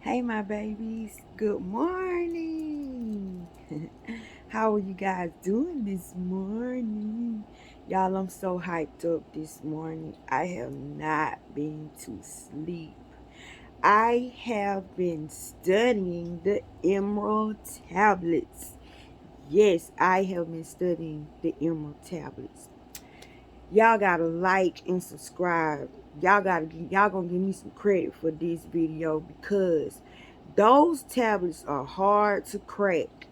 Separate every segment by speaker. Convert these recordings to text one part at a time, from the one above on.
Speaker 1: Hey, my babies. Good morning. How are you guys doing this morning? Y'all, I'm so hyped up this morning. I have not been to sleep. I have been studying the Emerald tablets. Yes, I have been studying the Emerald tablets. Y'all gotta like and subscribe. Y'all gonna give me some credit for this video because those tablets are hard to crack.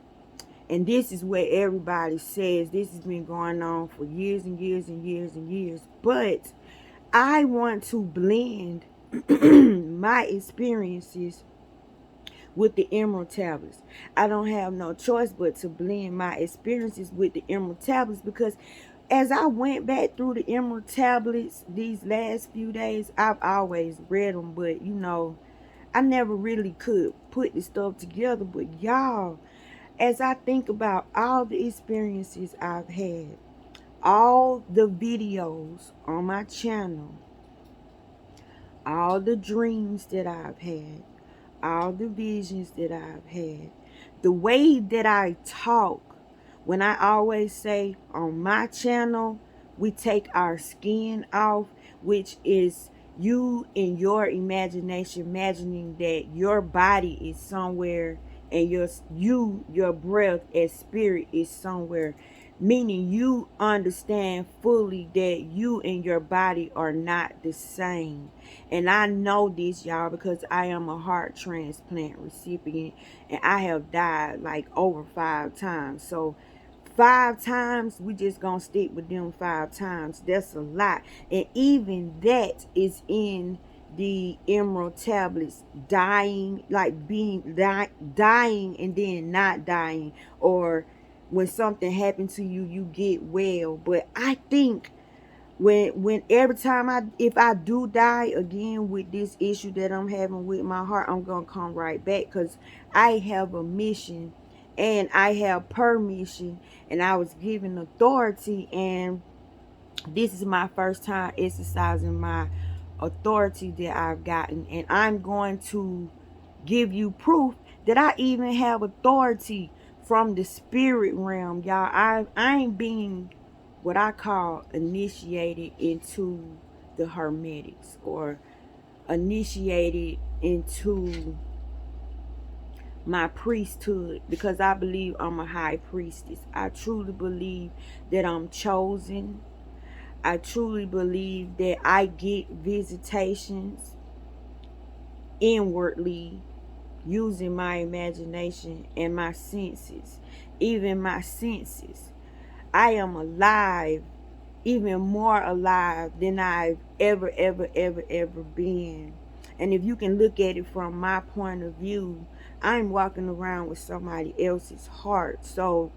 Speaker 1: And this is what everybody says. This has been going on for years and years and years and years. But I want to blend my experiences with the Emerald tablets. I don't have no choice but to blend my experiences with the Emerald tablets because as I went back through the Emerald tablets these last few days, I've always read them, but I never really could put the stuff together. But y'all, as I think about all the experiences I've had, all the videos on my channel, all the dreams that I've had, all the visions that I've had, the way that I talk, when I always say on my channel, we take our skin off, which is you in your imagination, imagining that your body is somewhere and your breath as spirit is somewhere, meaning you understand fully that you and your body are not the same. And I know this, y'all, because I am a heart transplant recipient and I have died like over 5 times. So 5 times, we just gonna stick with them 5 times. That's a lot. And even that is in the Emerald tablets, dying, like dying and then not dying, or when something happened to you, you get well. But I think when every time if I do die again with this issue that I'm having with my heart, I'm gonna come right back because I have a mission and I have permission and I was given authority, and this is my first time exercising my authority that I've gotten, and I'm going to give you proof that I even have authority from the spirit realm, y'all. I ain't being what I call initiated into the hermetics or initiated into my priesthood, because I believe I'm a high priestess. I truly believe that I'm chosen. I truly believe that I get visitations inwardly using my imagination and my senses. Even my senses. I am alive, even more alive than I've ever been. And if you can look at it from my point of view, I'm walking around with somebody else's heart. So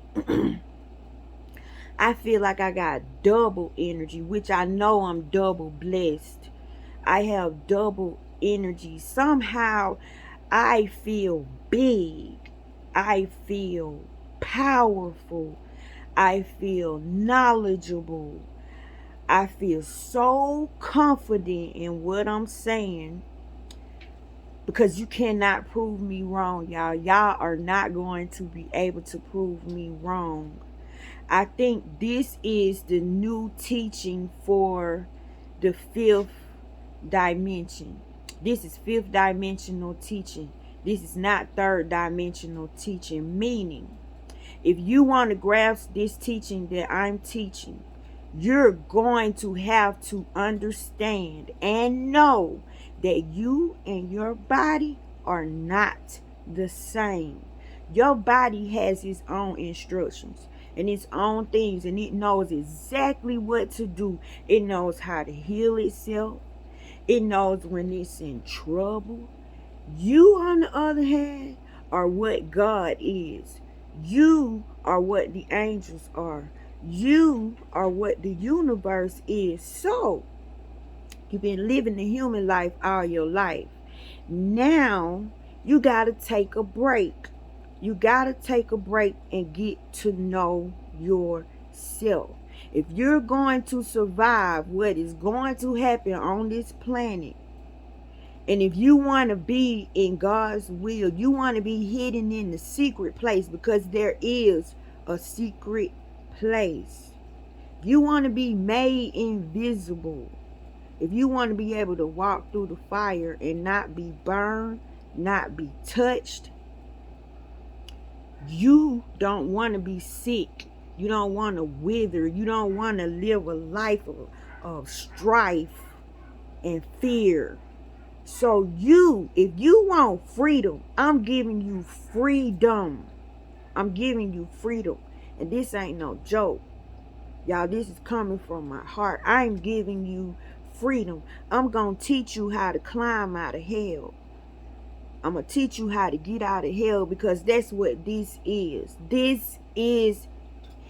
Speaker 1: I feel like I got double energy, which I know I'm double blessed. I have double energy. Somehow I feel big. I feel powerful. I feel knowledgeable. I feel so confident in what I'm saying because you cannot prove me wrong, y'all. Y'all are not going to be able to prove me wrong. I think this is the new teaching for the fifth dimension. This is fifth dimensional teaching. This is not third dimensional teaching. Meaning, if you want to grasp this teaching that I'm teaching, you're going to have to understand and know that you and your body are not the same. Your body has its own instructions and its own things, and it knows exactly what to do. It knows how to heal itself. It knows when it's in trouble. You, on the other hand, are what God is. You are what the angels are. You are what the universe is. So, you've been living the human life all your life. Now, you got to take a break. You got to take a break and get to know yourself. If you're going to survive what is going to happen on this planet, And if you want to be in God's will, you want to be hidden in the secret place, because there is a secret place. You want to be made invisible. If you want to be able to walk through the fire and not be burned, not be touched, you don't want to be sick. You don't want to wither. You don't want to live a life of strife and fear. So if you want freedom, I'm giving you freedom. I'm giving you freedom. And this ain't no joke. Y'all, this is coming from my heart. I'm giving you freedom. I'm going to teach you how to climb out of hell. I'm going to teach you how to get out of hell, because that's what this is. This is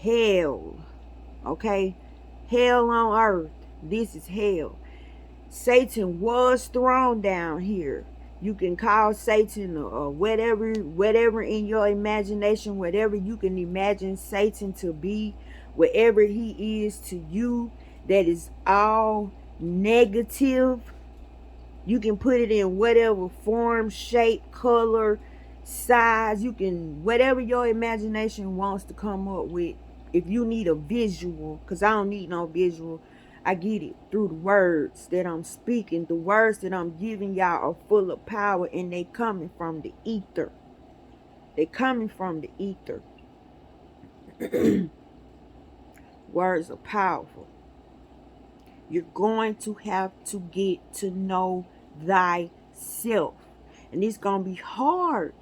Speaker 1: hell. Okay? Hell on earth. This is hell. Satan was thrown down here. You can call Satan or whatever in your imagination, whatever you can imagine Satan to be, wherever he is to you, that is all negative. You can put it in whatever form, shape, color, size. You can, whatever your imagination wants to come up with. If you need a visual, because I don't need no visual, I get it through the words that I'm speaking. The words that I'm giving y'all are full of power, and they coming from the ether. They coming from the ether. Words are powerful. You're going to have to get to know thyself. And it's going to be hard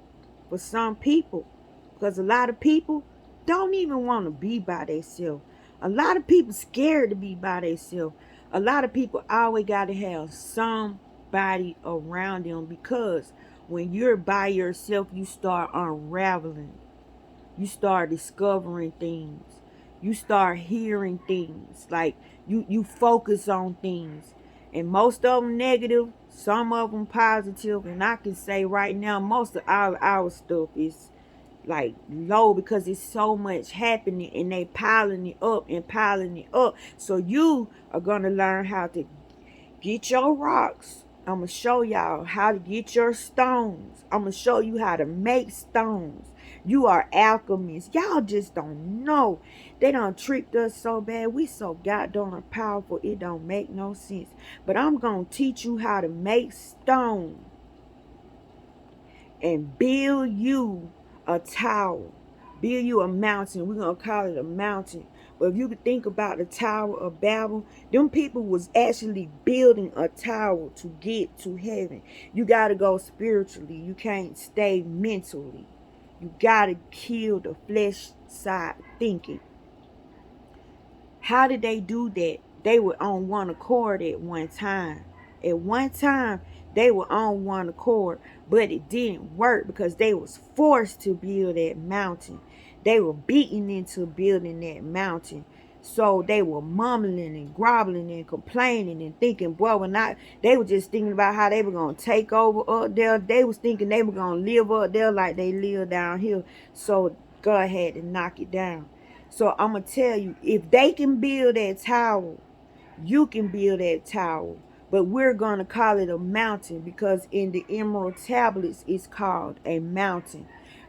Speaker 1: for some people, because a lot of people don't even want to be by themselves. A lot of people scared to be by themselves. A lot of people always got to have somebody around them, because when you're by yourself, you start unraveling. You start discovering things. You start hearing things. Like you focus on things. And most of them negative, some of them positive. And I can say right now, most of our stuff is like low, because it's so much happening, and they piling it up and piling it up. So you are going to learn how to get your rocks. I'm going to show y'all how to get your stones. I'm going to show you how to make stones. You are alchemists. Y'all just don't know. They done tricked us so bad. We so goddamn powerful. It don't make no sense. But I'm going to teach you how to make stone and build you a tower. Build you a mountain. We're going to call it a mountain. But if you could think about the Tower of Babel, them people was actually building a tower to get to heaven. You got to go spiritually. You can't stay mentally. You got to kill the flesh side thinking. How did they do that? They were on one accord at one time. At one time, they were on one accord, but it didn't work, because they was forced to build that mountain. They were beaten into building that mountain. So they were mumbling and groveling and complaining and thinking, boy, they were just thinking about how they were going to take over up there. They was thinking they were going to live up there like they live down here. So God had to knock it down. So I'm going to tell you, if they can build that tower, you can build that tower. But we're going to call it a mountain, because in the Emerald Tablets, it's called a mountain.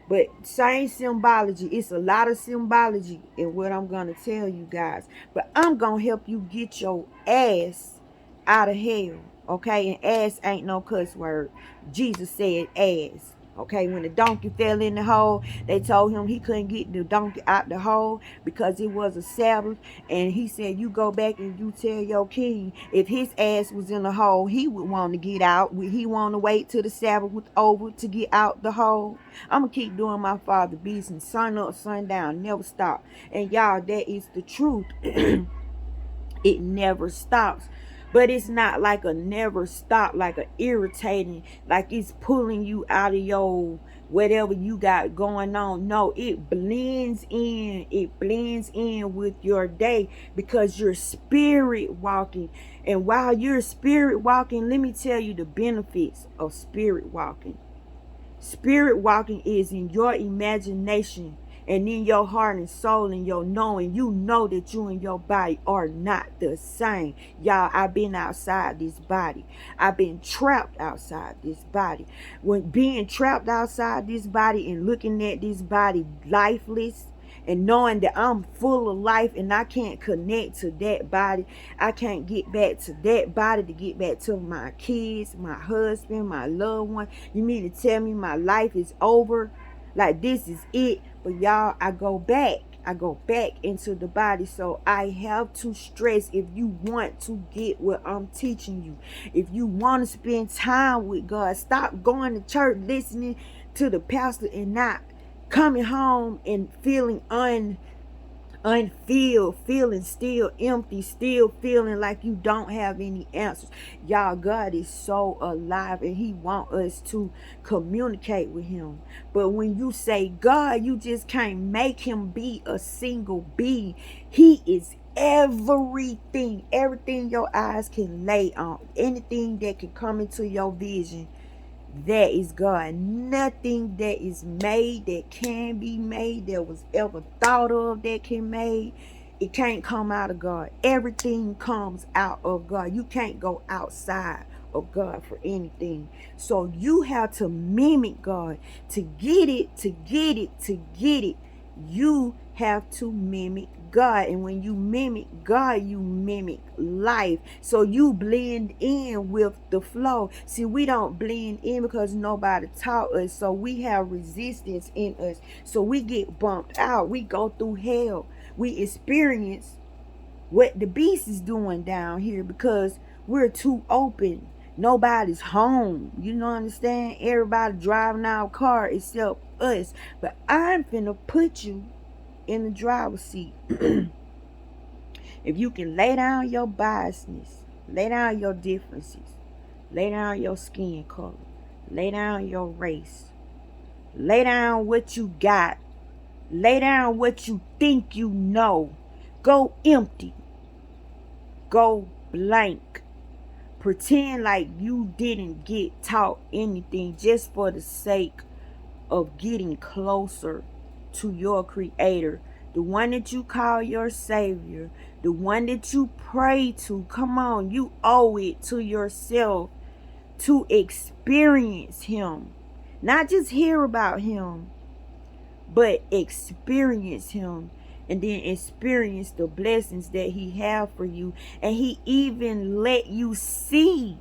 Speaker 1: But same symbology. It's a lot of symbology in what I'm going to tell you guys. But I'm going to help you get your ass out of hell. Okay? And ass ain't no cuss word. Jesus said ass. Okay, when the donkey fell in the hole, they told him he couldn't get the donkey out the hole because it was a Sabbath. And he said, you go back and you tell your king, if his ass was in the hole, he would want to get out. Would he want to wait till the Sabbath was over to get out the hole? I'm going to keep doing my Father business, sun up, sun down, never stop. And y'all, that is the truth. It never stops. But it's not like a never stop, like a irritating, like it's pulling you out of your whatever you got going on. No, it blends in. It blends in with your day, because you're spirit walking. And while you're spirit walking, let me tell you the benefits of spirit walking. Spirit walking is in your imagination. And in your heart and soul and your knowing, you know that you and your body are not the same. Y'all, I've been outside this body. I've been trapped outside this body. When being trapped outside this body and looking at this body lifeless, and knowing that I'm full of life and I can't connect to that body, I can't get back to that body to get back to my kids, my husband, my loved one. You mean to tell me my life is over? Like this is it? But y'all, I go back into the body. So I have to stress, if you want to get what I'm teaching you, if you want to spend time with God, stop going to church, listening to the pastor, and not coming home and feeling unfilled, feeling still empty, still feeling like you don't have any answers. Y'all, God is so alive and he wants us to communicate with him. But when you say God, you just can't make him be a single being. He is everything your eyes can lay on, anything that can come into your vision, that is God. Nothing that is made, that can be made, that was ever thought of, that can made, it can't come out of God. Everything comes out of God. You can't go outside of God for anything. So you have to mimic God to get it, to get it, to get it. You have to mimic God. And when you mimic God, you mimic life. So you blend in with the flow. See, we don't blend in because nobody taught us. So we have resistance in us. So we get bumped out. We go through hell. We experience what the beast is doing down here because we're too open. Nobody's home. You know, understand? Everybody driving our car except us. But I'm finna put you in the driver's seat. If you can lay down your biasness, lay down your differences, lay down your skin color, lay down your race, lay down what you got, lay down what you think you know, go empty, go blank. Pretend like you didn't get taught anything just for the sake of getting closer to your creator, the one that you call your savior, the one that you pray to. Come on, you owe it to yourself to experience him. Not just hear about him, but experience him, and then experience the blessings that he have for you. And he even let you see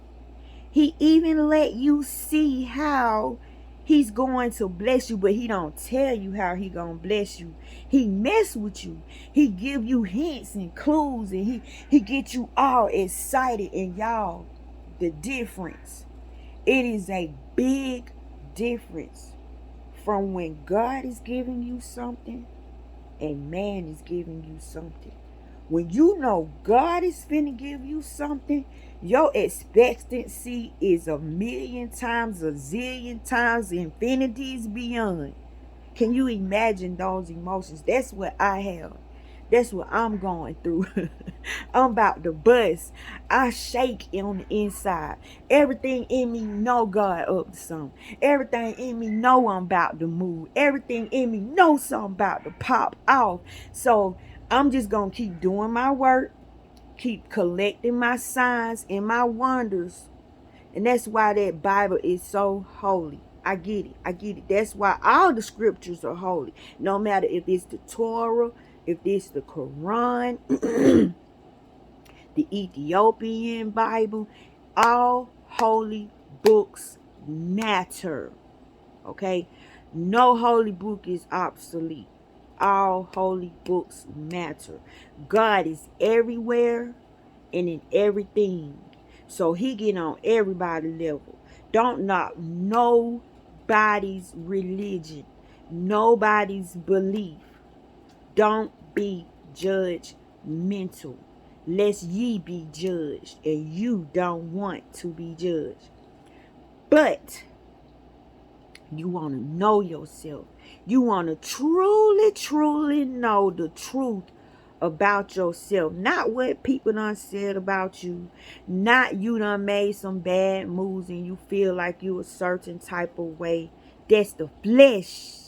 Speaker 1: how he's going to bless you, but he don't tell you how he gonna bless you. He mess with you. He give you hints and clues, and he get you all excited. And y'all, the difference, it is a big difference from when God is giving you something and man is giving you something. When you know God is finna give you something, your expectancy is a million times, a zillion times, infinities beyond. Can you imagine those emotions? That's what I have. That's what I'm going through. I'm about to bust. I shake on the inside. Everything in me know God up to something. Everything in me know I'm about to move. Everything in me know something about to pop off. So I'm just going to keep doing my work, keep collecting my signs and my wonders. And that's why that Bible is so holy. I get it. That's why all the scriptures are holy. No matter if it's the Torah, if it's the Quran, the Ethiopian Bible, all holy books matter. Okay? No holy book is obsolete. All holy books matter. God is everywhere and in everything. So he get on everybody's level. Don't knock nobody's religion, nobody's belief. Don't be judgmental, lest ye be judged, and you don't want to be judged. But you want to know yourself. You want to truly know the truth about yourself. Not what people done said about you. Not you done made some bad moves and you feel like you a certain type of way. That's the flesh.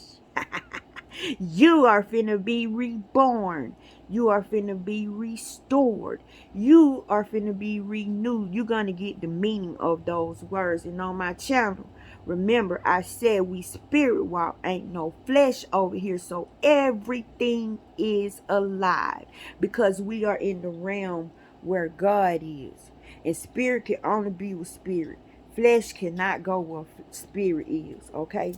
Speaker 1: You are finna be reborn. You are finna be restored. You are finna be renewed. You're gonna get the meaning of those words. And on my channel, remember, I said we spirit walk, ain't no flesh over here. So everything is alive because we are in the realm where God is. And spirit can only be with spirit. Flesh cannot go where spirit is, okay?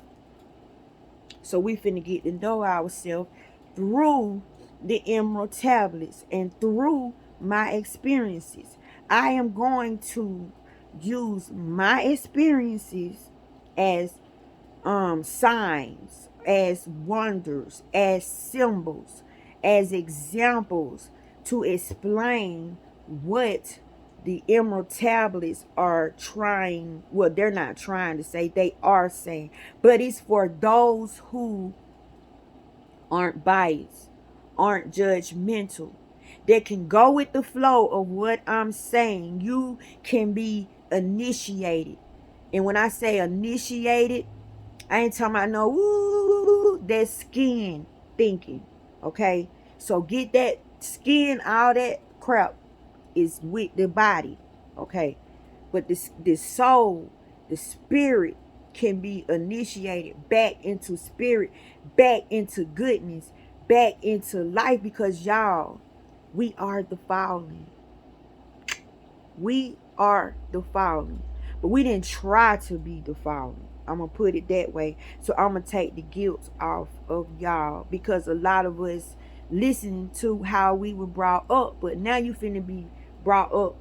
Speaker 1: So we finna get to know ourselves through the emerald tablets and through my experiences. I am going to use my experiences as signs, as wonders, as symbols, as examples to explain what the emerald tablets are trying. Well, they're not trying to say, they are saying, but it's for those who aren't biased, aren't judgmental, that can go with the flow of what I'm saying. You can be initiated. And when I say initiated, I ain't talking about no woo, that skin thinking. Okay? So get that skin, all that crap is with the body. Okay? But the soul, the spirit can be initiated back into spirit, back into goodness, back into life, because y'all, we are the fallen. We are the fallen. But we didn't try to be the fallen. I'm going to put it that way. So I'm going to take the guilt off of y'all, because a lot of us listen to how we were brought up, but now you finna be brought up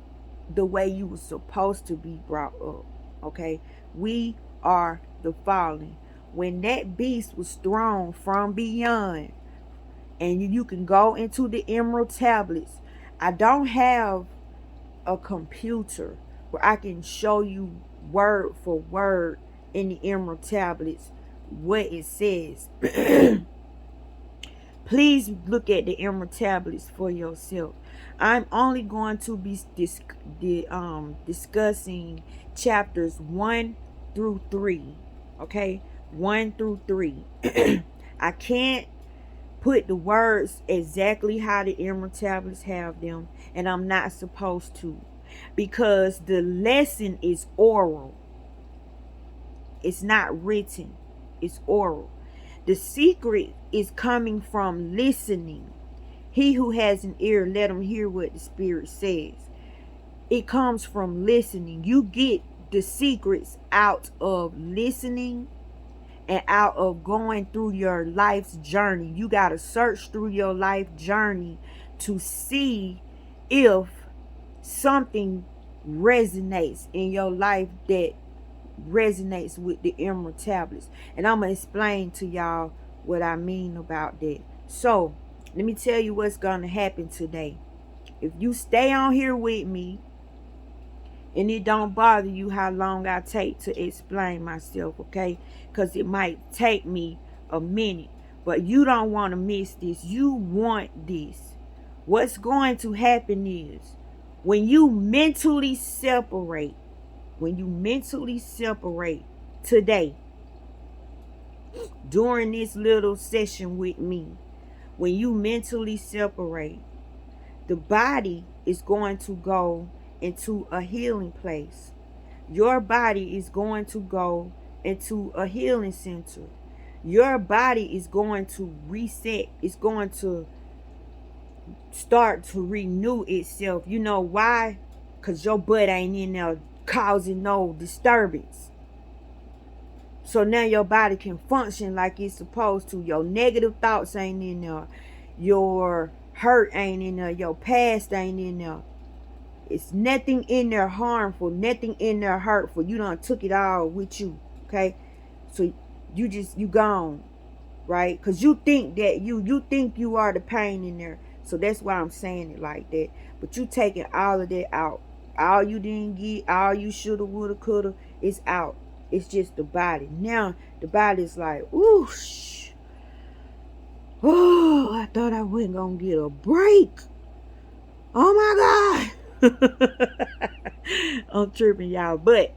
Speaker 1: the way you were supposed to be brought up. Okay? We are the fallen. When that beast was thrown from beyond, and you can go into the emerald tablets. I don't have a computer where I can show you word for word in the emerald tablets what it says. Please look at the emerald tablets for yourself. I'm only going to be discussing chapters 1 through 3. Okay? 1 through 3. I can't put the words exactly how the emerald tablets have them, and I'm not supposed to, because the lesson is oral. It's not written. It's oral. The secret is coming from listening. He who has an ear, let him hear what the Spirit says. It comes from listening. You get the secrets out of listening and out of going through your life's journey. You got to search through your life journey to see if something resonates in your life that resonates with the emerald tablets. And I'm going to explain to y'all what I mean about that. So, let me tell you what's going to happen today. If you stay on here with me, and it don't bother you how long I take to explain myself, okay? Because it might take me a minute. But you don't want to miss this. You want this. What's going to happen is, when you mentally separate today, during this little session with me, when you mentally separate, the body is going to go into a healing place. Your body is going to go into a healing center. Your body is going to reset. It's going to start to renew itself. You know why? Because your butt ain't in there causing no disturbance. So now your body can function like it's supposed to. Your negative thoughts ain't in there. Your hurt ain't in there. Your past ain't in there. It's nothing in there harmful, nothing in there hurtful. You done took it all with you, okay? So you gone, right? Because you think that you think you are the pain in there. So that's why I'm saying it like that. But you taking all of that out. All you didn't get, all you shoulda, woulda, coulda, is out. It's just the body. Now the body's like, ooh, oh, I thought I wasn't gonna get a break. Oh my God. I'm tripping, y'all. But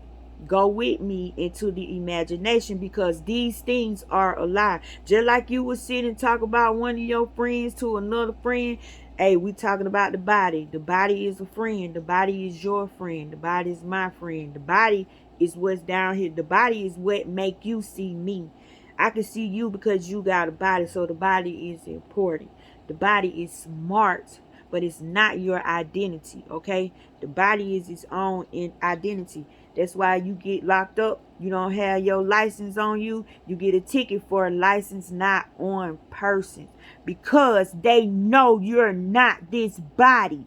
Speaker 1: Go with me into the imagination, because these things are a lie. Just like you would sit and talk about one of your friends to another friend. Hey, we talking about the body. The body is a friend. The body is your friend. The body is my friend. The body is what's down here. The body is what make you see me. I can see you because you got a body, so the body is important. The body is smart, but it's not your identity, okay? The body is its own identity. That's why you get locked up. You don't have your license on you. You get a ticket for a license not on person, because they know you're not this body.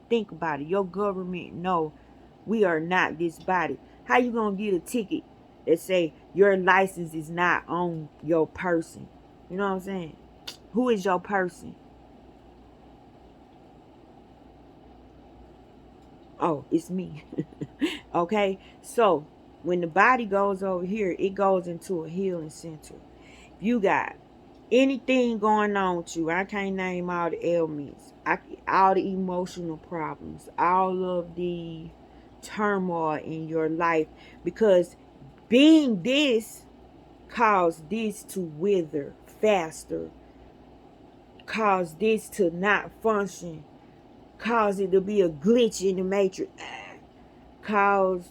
Speaker 1: Think about it. Your government know we are not this body. How you gonna get a ticket that say your license is not on your person? You know what I'm saying? Who is your person? Oh, it's me. Okay, so when the body goes over here, it goes into a healing center. If you got anything going on with you, I can't name all the ailments, all the emotional problems, all of the turmoil in your life, because being this caused this to wither faster, caused this to not function, caused it to be a glitch in the matrix, caused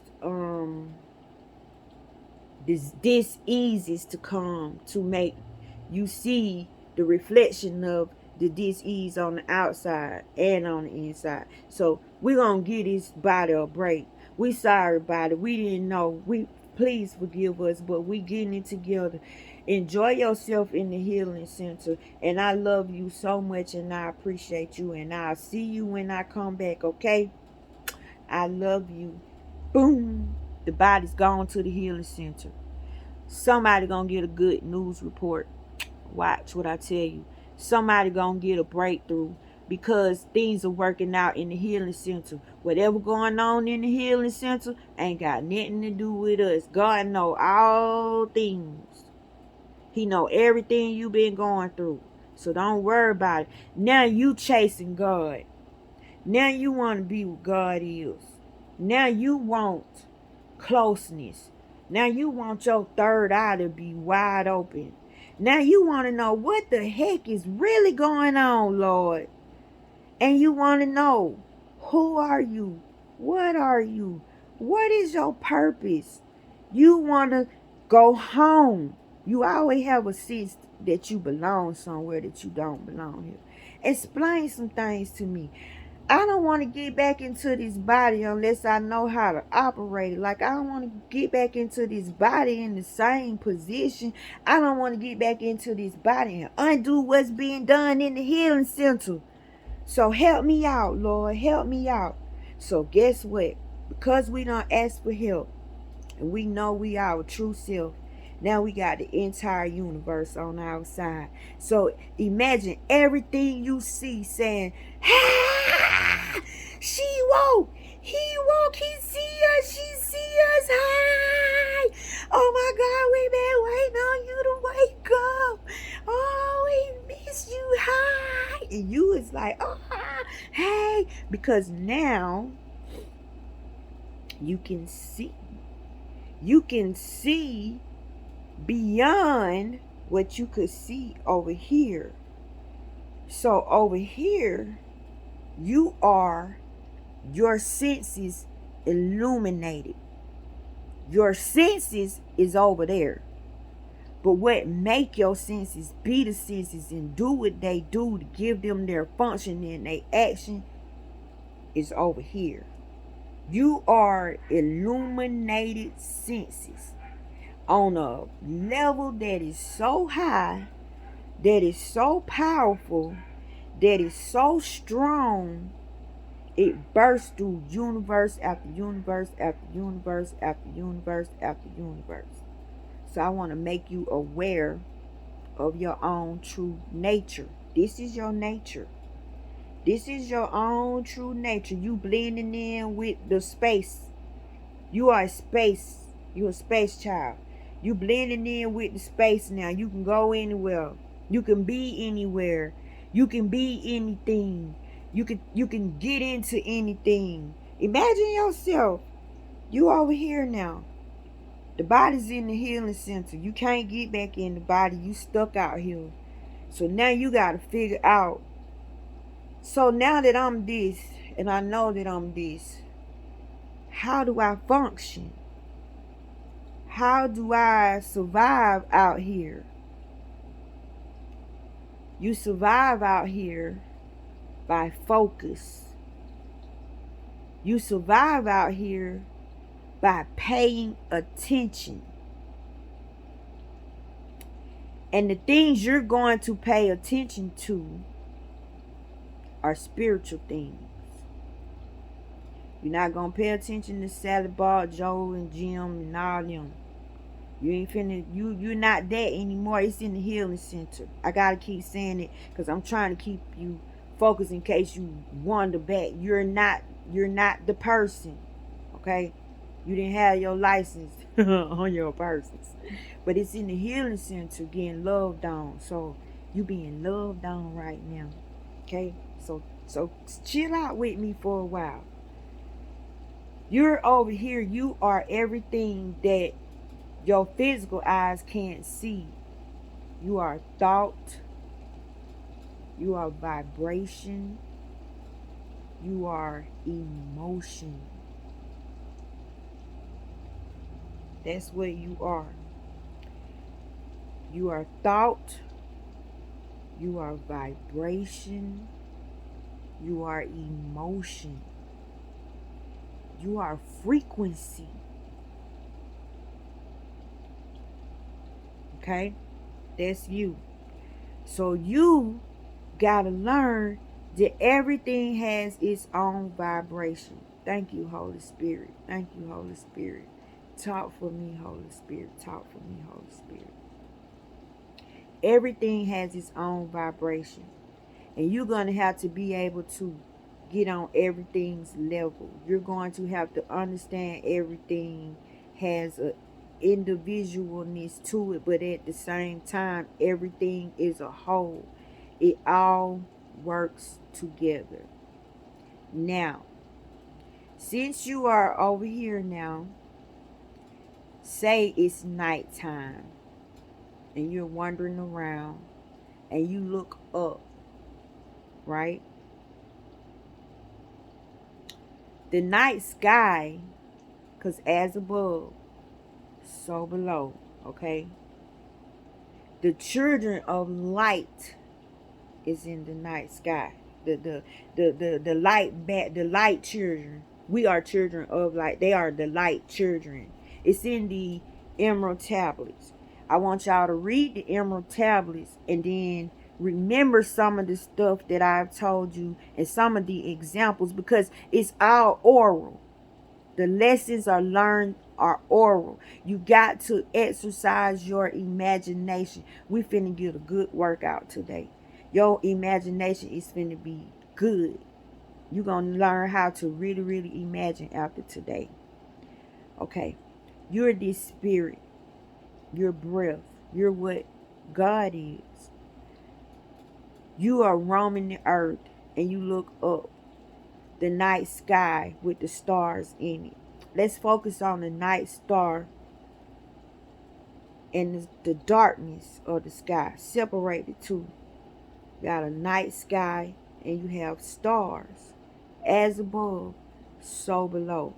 Speaker 1: this eases to come to make you see the reflection of the dis-ease on the outside and on the inside. So we're gonna give this body a break. We sorry about it. We didn't know. We Please forgive us, but we getting it together. Enjoy yourself in the healing center. And I love you so much, and I appreciate you. And I'll see you when I come back, okay? I love you. Boom. The body's gone to the healing center. Somebody gonna get a good news report. Watch what I tell you. Somebody gonna get a breakthrough, because things are working out in the healing center. Whatever going on in the healing center ain't got nothing to do with us. God know all things. He know everything you been going through. So don't worry about it. Now you chasing God. Now you want to be what God is. Now you want closeness. Now you want your third eye to be wide open. Now you want to know what the heck is really going on, Lord. And you want to know, who are you? What are you? What is your purpose? You want to go home. You always have a sense that you belong somewhere that you don't belong here. Explain some things to me. I don't want to get back into this body unless I know how to operate it. Like, I don't want to get back into this body in the same position. I don't want to get back into this body and undo what's being done in the healing center. So help me out, Lord. Help me out. So guess what? Because we don't ask for help, and we know we are our true self, now we got the entire universe on our side. So imagine everything you see saying, "Ah, she woke, he woke, he see us, she see us, hi. Oh my God, we been waiting on you to wake up. Oh, we miss you, hi." And you is like, "Oh, hey," because now you can see. You can see beyond what you could see over here. So over here, you are your senses illuminated. Your senses is over there. But what make your senses be the senses and do what they do to give them their function and their action is over here. You are illuminated senses on a level that is so high, that is so powerful, that is so strong, it bursts through universe after universe after universe after universe after universe. So I want to make you aware of your own true nature. This is your nature. This is your own true nature. You blending in with the space. You are a space. You're a space child. You blending in with the space now. You can go anywhere. You can be anywhere. You can be anything. You can get into anything. Imagine yourself. You over here now. The body's in the healing center. You can't get back in the body. You stuck out here. So now you got to figure out. So now that I'm this, and I know that I'm this, how do I function? How do I survive out here? You survive out here by focus. You survive out here by paying attention. And the things you're going to pay attention to are spiritual things. You're not going to pay attention to Sally Bar, Joe, and Jim, and all them. You ain't finna, you're not that anymore. It's in the healing center. I gotta keep saying it because I'm trying to keep you focused in case you wander back. You're not the person. Okay? You didn't have your license on your persons. But it's in the healing center getting loved on. So you being loved on right now. Okay? So chill out with me for a while. You're over here. You are everything that your physical eyes can't see. You are thought. You are vibration. You are emotion. That's what you are. You are thought. You are vibration. You are emotion. You are frequency. Okay? That's you. So you gotta learn that everything has its own vibration. Thank you, Holy Spirit. Thank you, Holy Spirit. Talk for me, Holy Spirit. Talk for me, Holy Spirit. Everything has its own vibration. And you're going to have to be able to get on everything's level. You're going to have to understand everything has a individualness to it, but at the same time, everything is a whole. It all works together. Now, since you are over here now, say it's nighttime and you're wandering around and you look up, right? The night sky, because as above, so below, okay? The children of light is in the night sky. The light children. We are children of light. They are the light children. It's in the emerald tablets. I want y'all to read the emerald tablets and then remember some of the stuff that I've told you and some of the examples, because it's all oral. The lessons are learned are oral. You got to exercise your imagination. We finna get a good workout today. Your imagination is finna be good. You're gonna learn how to really, really imagine after today. Okay. You're this spirit. You're breath. You're what God is. You are roaming the earth and you look up the night sky with the stars in it. Let's focus on the night star and the darkness of the sky. Separate the two. You got a night sky and you have stars. As above, so below.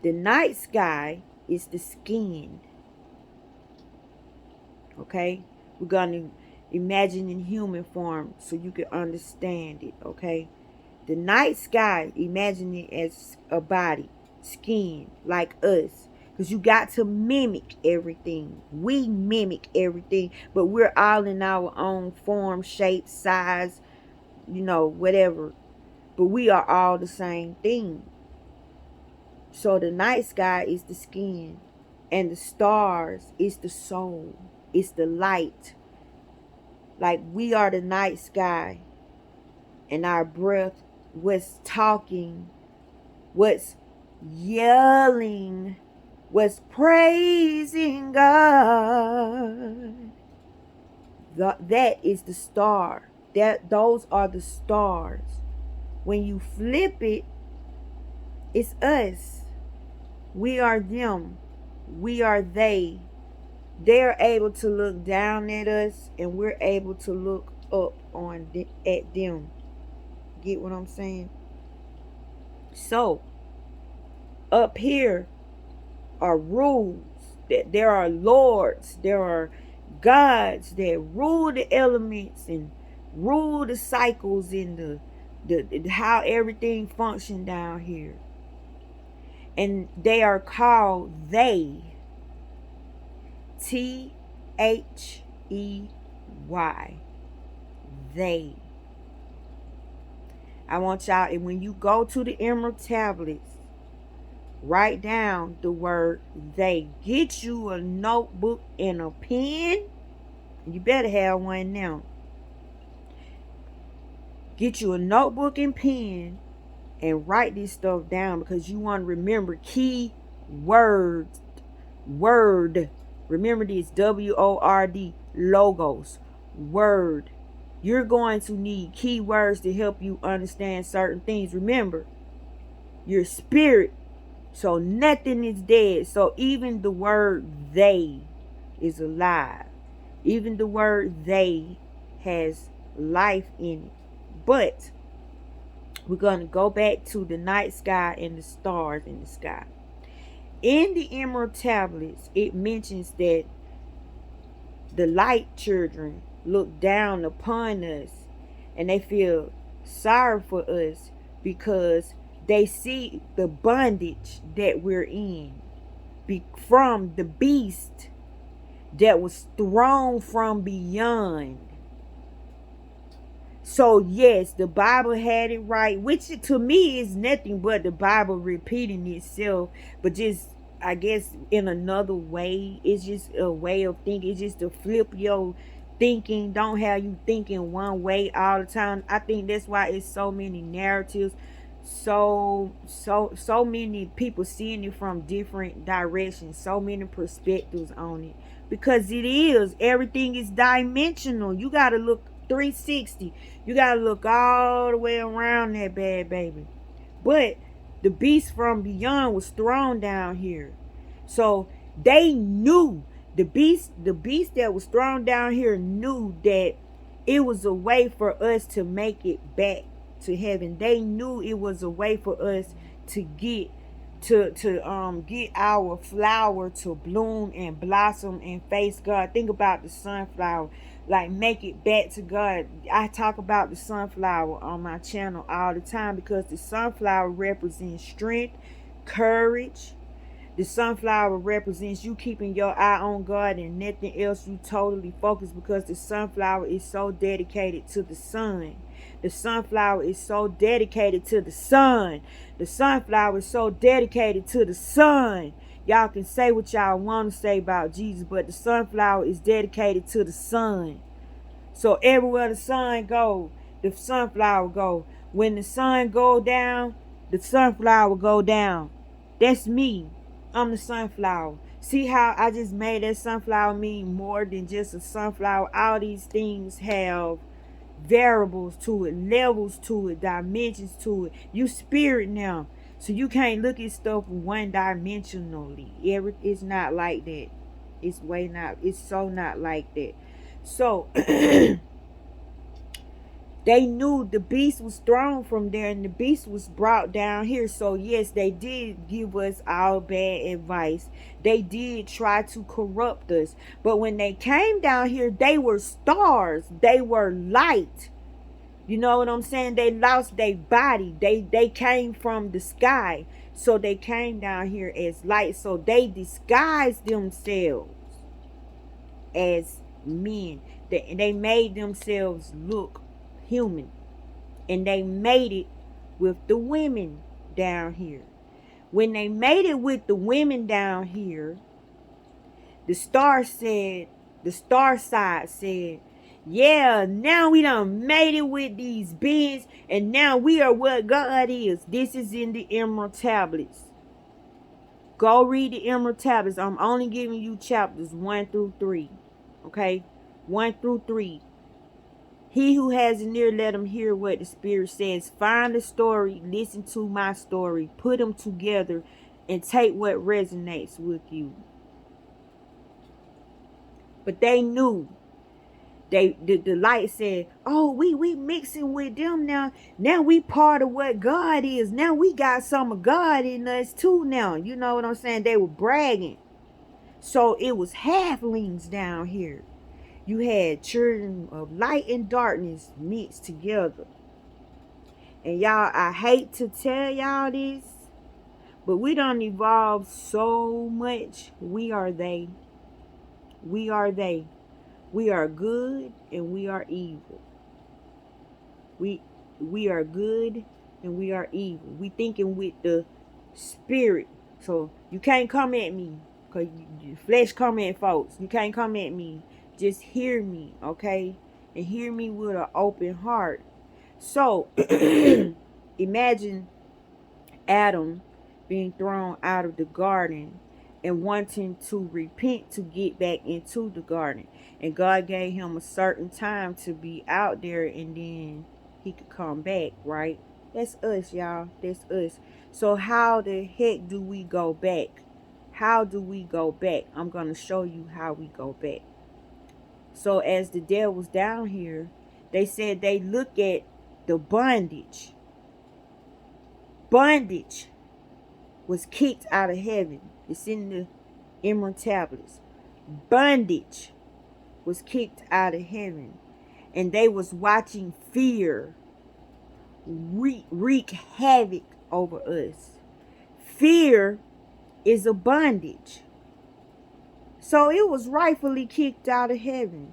Speaker 1: The night sky is the skin. Okay? We're going to imagine in human form so you can understand it. Okay? The night sky, imagine it as a body, skin, like us. Because you got to mimic everything. We mimic everything, but we're all in our own form, shape, size, whatever. But we are all the same thing. So the night sky is the skin, and the stars is the soul. It's the light. Like we are the night sky, and our breath was talking, what's yelling, was praising God. That is the star. Those are the stars. When you flip it, it's us. We are them. We are they. They're able to look down at us, and we're able to look up at them. Get what I'm saying? So up here are rules. That there are lords. There are gods that rule the elements and rule the cycles in the how everything function down here. And they are called they. They. They. I want y'all, and when you go to the emerald tablets, write down the word they. Get you a notebook and a pen. You better have one now. Get you a notebook and pen and write this stuff down, because you want to remember key words. Word. Remember this. WORD. Logos. Word. You're going to need key words to help you understand certain things. Remember, your spirit. So nothing is dead. So even the word they is alive. Even the word they has life in it. But we're going to go back to the night sky and the stars in the sky. In the emerald tablets, it mentions that the light children look down upon us and they feel sorry for us because they see the bondage that we're in from the beast that was thrown from beyond. So yes, the Bible had it right, which to me is nothing but the Bible repeating itself, but just, I guess, in another way. It's just a way of thinking. It's just to flip your thinking. Don't have you thinking one way all the time. I think that's why it's so many narratives, so many people seeing it from different directions, so many perspectives on it, because it is, everything is dimensional. You got to look 360. You got to look all the way around that bad baby. But the beast from beyond was thrown down here. So they knew, the beast that was thrown down here knew that it was a way for us to make it back to heaven. They knew it was a way for us to get get our flower to bloom and blossom and face God. Think about the sunflower, like make it back to God. I talk about the sunflower on my channel all the time because the sunflower represents strength, courage. The sunflower represents you keeping your eye on God and nothing else. You totally focus, because the sunflower is so dedicated to the sun. The sunflower is so dedicated to the sun. The sunflower is so dedicated to the sun. Y'all can say what y'all want to say about Jesus, but the sunflower is dedicated to the sun. So everywhere the sun go, the sunflower go. When the sun go down, the sunflower go down. That's me. I'm the sunflower. See how I just made that sunflower mean more than just a sunflower? All these things have variables to it, levels to it, dimensions to it. You spirit now. So you can't look at stuff one dimensionally. It's not like that. It's so not like that. So they knew the beast was thrown from there and the beast was brought down here. So yes, they did give us all bad advice. They did try to corrupt us. But when they came down here, they were stars. They were light. You know what I'm saying? They lost their body. They came from the sky. So they came down here as light. So they disguised themselves as men. They made themselves look human, and they made it with the women down here. When they made it with the women down here, the star side said, yeah, now we done made it with these beings, and now we are what God is. This is in the emerald tablets. Go read the emerald tablets. I'm only giving you chapters 1 through 3. Okay? 1 through 3. He who has an ear, let him hear what the Spirit says. Find the story, listen to my story, put them together, and take what resonates with you. But they knew. The light said, oh, we mixing with them now. Now we part of what God is. Now we got some of God in us too now. You know what I'm saying? They were bragging. So it was halflings down here. You had children of light and darkness mixed together. And y'all, I hate to tell y'all this, but we done evolved so much. We are they. We are they. We are good and we are evil. We are good and we are evil. We thinking with the spirit. So you can't come at me. Because flesh come at folks. You can't come at me. Just hear me, okay? And hear me with an open heart. So imagine Adam being thrown out of the garden and wanting to repent to get back into the garden. And God gave him a certain time to be out there, and then he could come back, right? That's us, y'all. That's us. So how the heck do we go back? How do we go back? I'm going to show you how we go back. So as the devil's down here, they said they look at the bondage. Bondage was kicked out of heaven. It's in the emerald tablets. Bondage was kicked out of heaven. And they was watching fear wreak havoc over us. Fear is a bondage. So it was rightfully kicked out of heaven.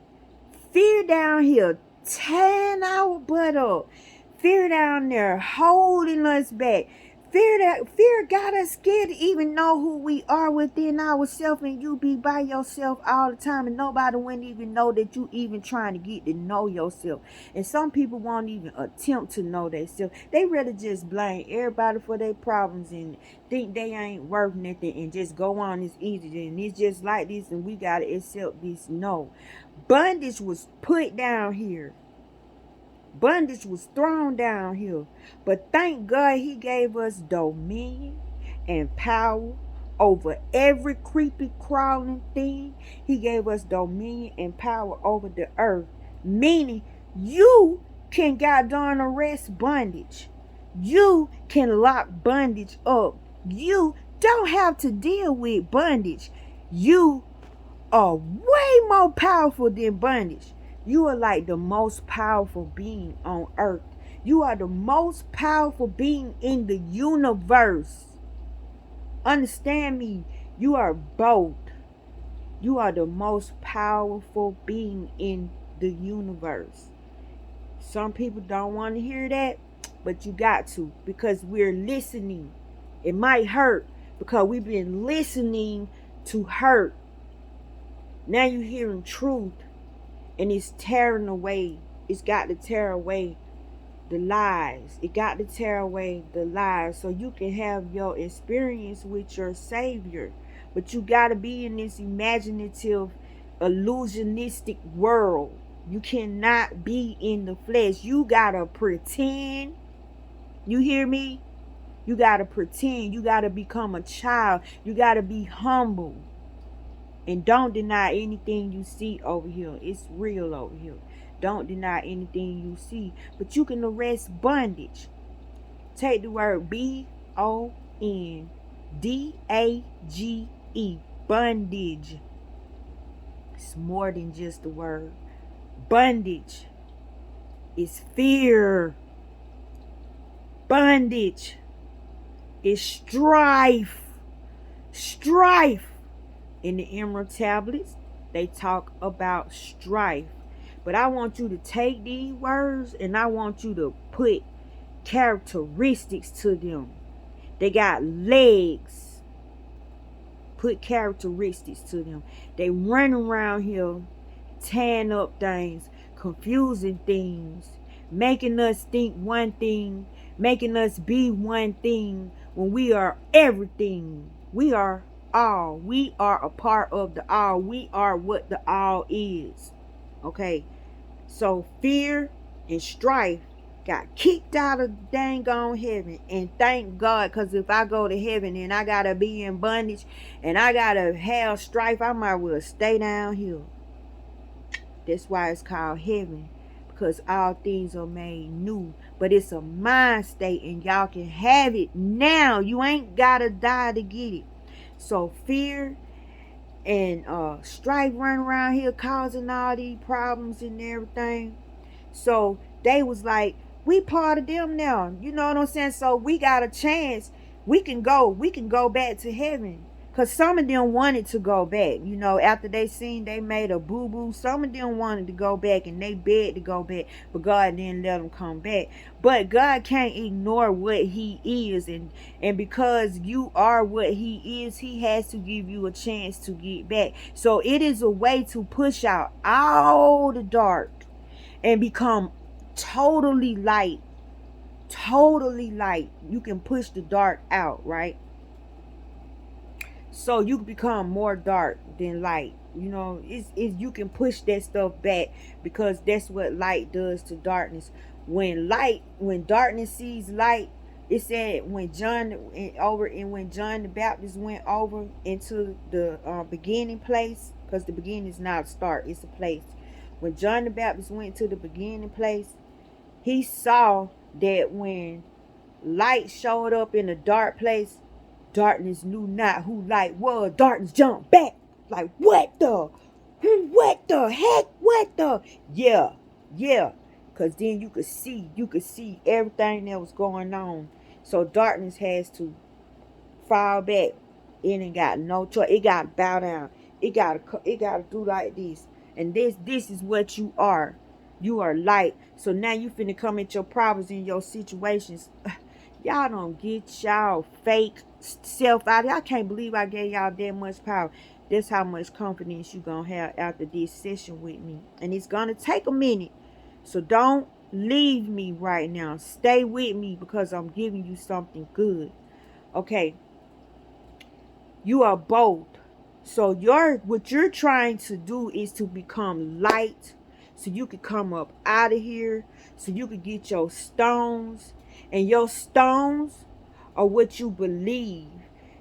Speaker 1: Fear down here, tearing our butt up. Fear down there, holding us back. Fear got us scared to even know who we are within ourselves, and you be by yourself all the time, and nobody wouldn't even know that you even trying to get to know yourself. And some people won't even attempt to know themselves. They rather just blame everybody for their problems and think they ain't worth nothing and just go on as easy. And it's just like this, and we gotta accept this. No, bondage was put down here. Bondage was thrown down here. But thank God he gave us dominion and power over every creepy crawling thing. He gave us dominion and power over the earth. Meaning you can goddamn arrest bondage. You can lock bondage up. You don't have to deal with bondage. You are way more powerful than bondage. You are like the most powerful being on earth. You are the most powerful being in the universe. Understand me. You are both. You are the most powerful being in the universe. Some people don't want to hear that, but you got to, because we're listening. It might hurt because we've been listening to hurt. Now you're hearing truth. And it's tearing away. It's got to tear away the lies. It got to tear away the lies so you can have your experience with your Savior. But you got to be in this imaginative, illusionistic world. You cannot be in the flesh. You got to pretend. You hear me? You got to pretend. You got to become a child. You got to be humble. And don't deny anything you see over here. It's real over here. Don't deny anything you see. But you can arrest bondage. Take the word B-O-N-D-A-G-E. Bondage. It's more than just a word. Bondage is fear. Bondage is strife. Strife. In the emerald tablets, they talk about strife. But I want you to take these words and I want you to put characteristics to them. They got legs. Put characteristics to them. They run around here tearing up things, confusing things, making us think one thing, making us be one thing when we are everything. We are all. We are a part of the all. We are what the all is. Okay. So fear and strife got kicked out of dang on heaven. And thank God, because if I go to heaven and I gotta be in bondage and I gotta have strife, I might well stay down here. That's why it's called heaven, because all things are made new. But it's a mind state, and y'all can have it now. You ain't gotta die to get it. So fear and strife running around here causing all these problems and everything. So they was like, we part of them now. You know what I'm saying? So we got a chance. We can go back to heaven. Cause some of them wanted to go back. You know, after they seen they made a boo-boo, some of them wanted to go back and they begged to go back. But God didn't let them come back. But God can't ignore what he is. And because you are what he is, he has to give you a chance to get back. So it is a way to push out all the dark and become totally light. Totally light. You can push the dark out, right? So you can become more dark than light. You know, it's you can push that stuff back, because that's what light does to darkness. When darkness sees light, it said when when John the Baptist went over into the beginning place, because the beginning is not a start, it's a place. When John the Baptist went to the beginning place, he saw that when light showed up in a dark place, darkness knew not who light was. Darkness jumped back. Like, what the? What the heck? What the? Yeah. Yeah. Because then you could see everything that was going on. So darkness has to fall back. It ain't got no choice. It got to bow down. It gotta do like this. And this is what you are. You are light. So now you finna come at your problems in your situations. Y'all don't get y'all fake self out. I can't believe I gave y'all that much power. That's how much confidence you gonna have after this session with me. And it's gonna take a minute. So don't leave me right now. Stay with me, because I'm giving you something good. Okay. You are bold. So what you're trying to do is to become light, so you could come up out of here, so you could get your stones. And your stones are what you believe.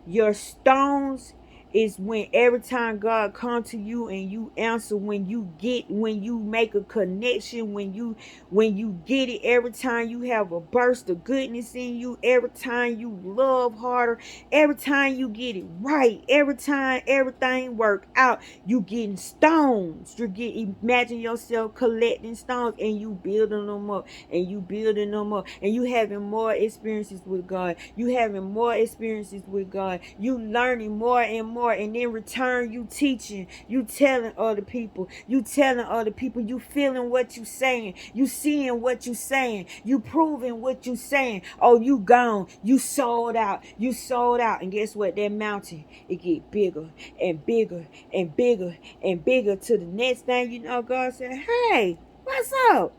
Speaker 1: Your stones is when every time God comes to you and you answer, when you make a connection, when you get it, every time you have a burst of goodness in you, every time you love harder, every time you get it right, every time everything work out, you getting stones. Imagine yourself collecting stones, and you building them up, and you building them up, and you having more experiences with God. You having more experiences with God. You learning more and more, and in return, you teaching. You telling other people. You telling other people. You feeling what you saying. You seeing what you saying. You proving what you saying. Oh, you gone. You sold out. You sold out. And guess what? That mountain, it get bigger and bigger and bigger and bigger, to the next thing you know, God said, hey, what's up?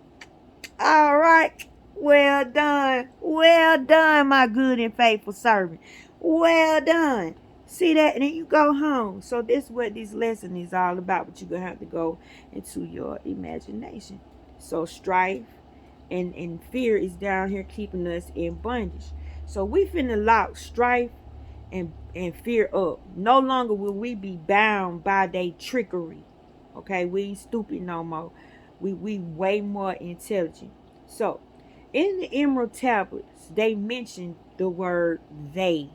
Speaker 1: All right. Well done. Well done, my good and faithful servant. Well done. See that? And then you go home. So this is what this lesson is all about. But you're going to have to go into your imagination. So strife and fear is down here keeping us in bondage. So we finna lock strife and fear up. No longer will we be bound by their trickery. Okay, we ain't stupid no more. We way more intelligent. So in the Emerald Tablets, they mention the word they.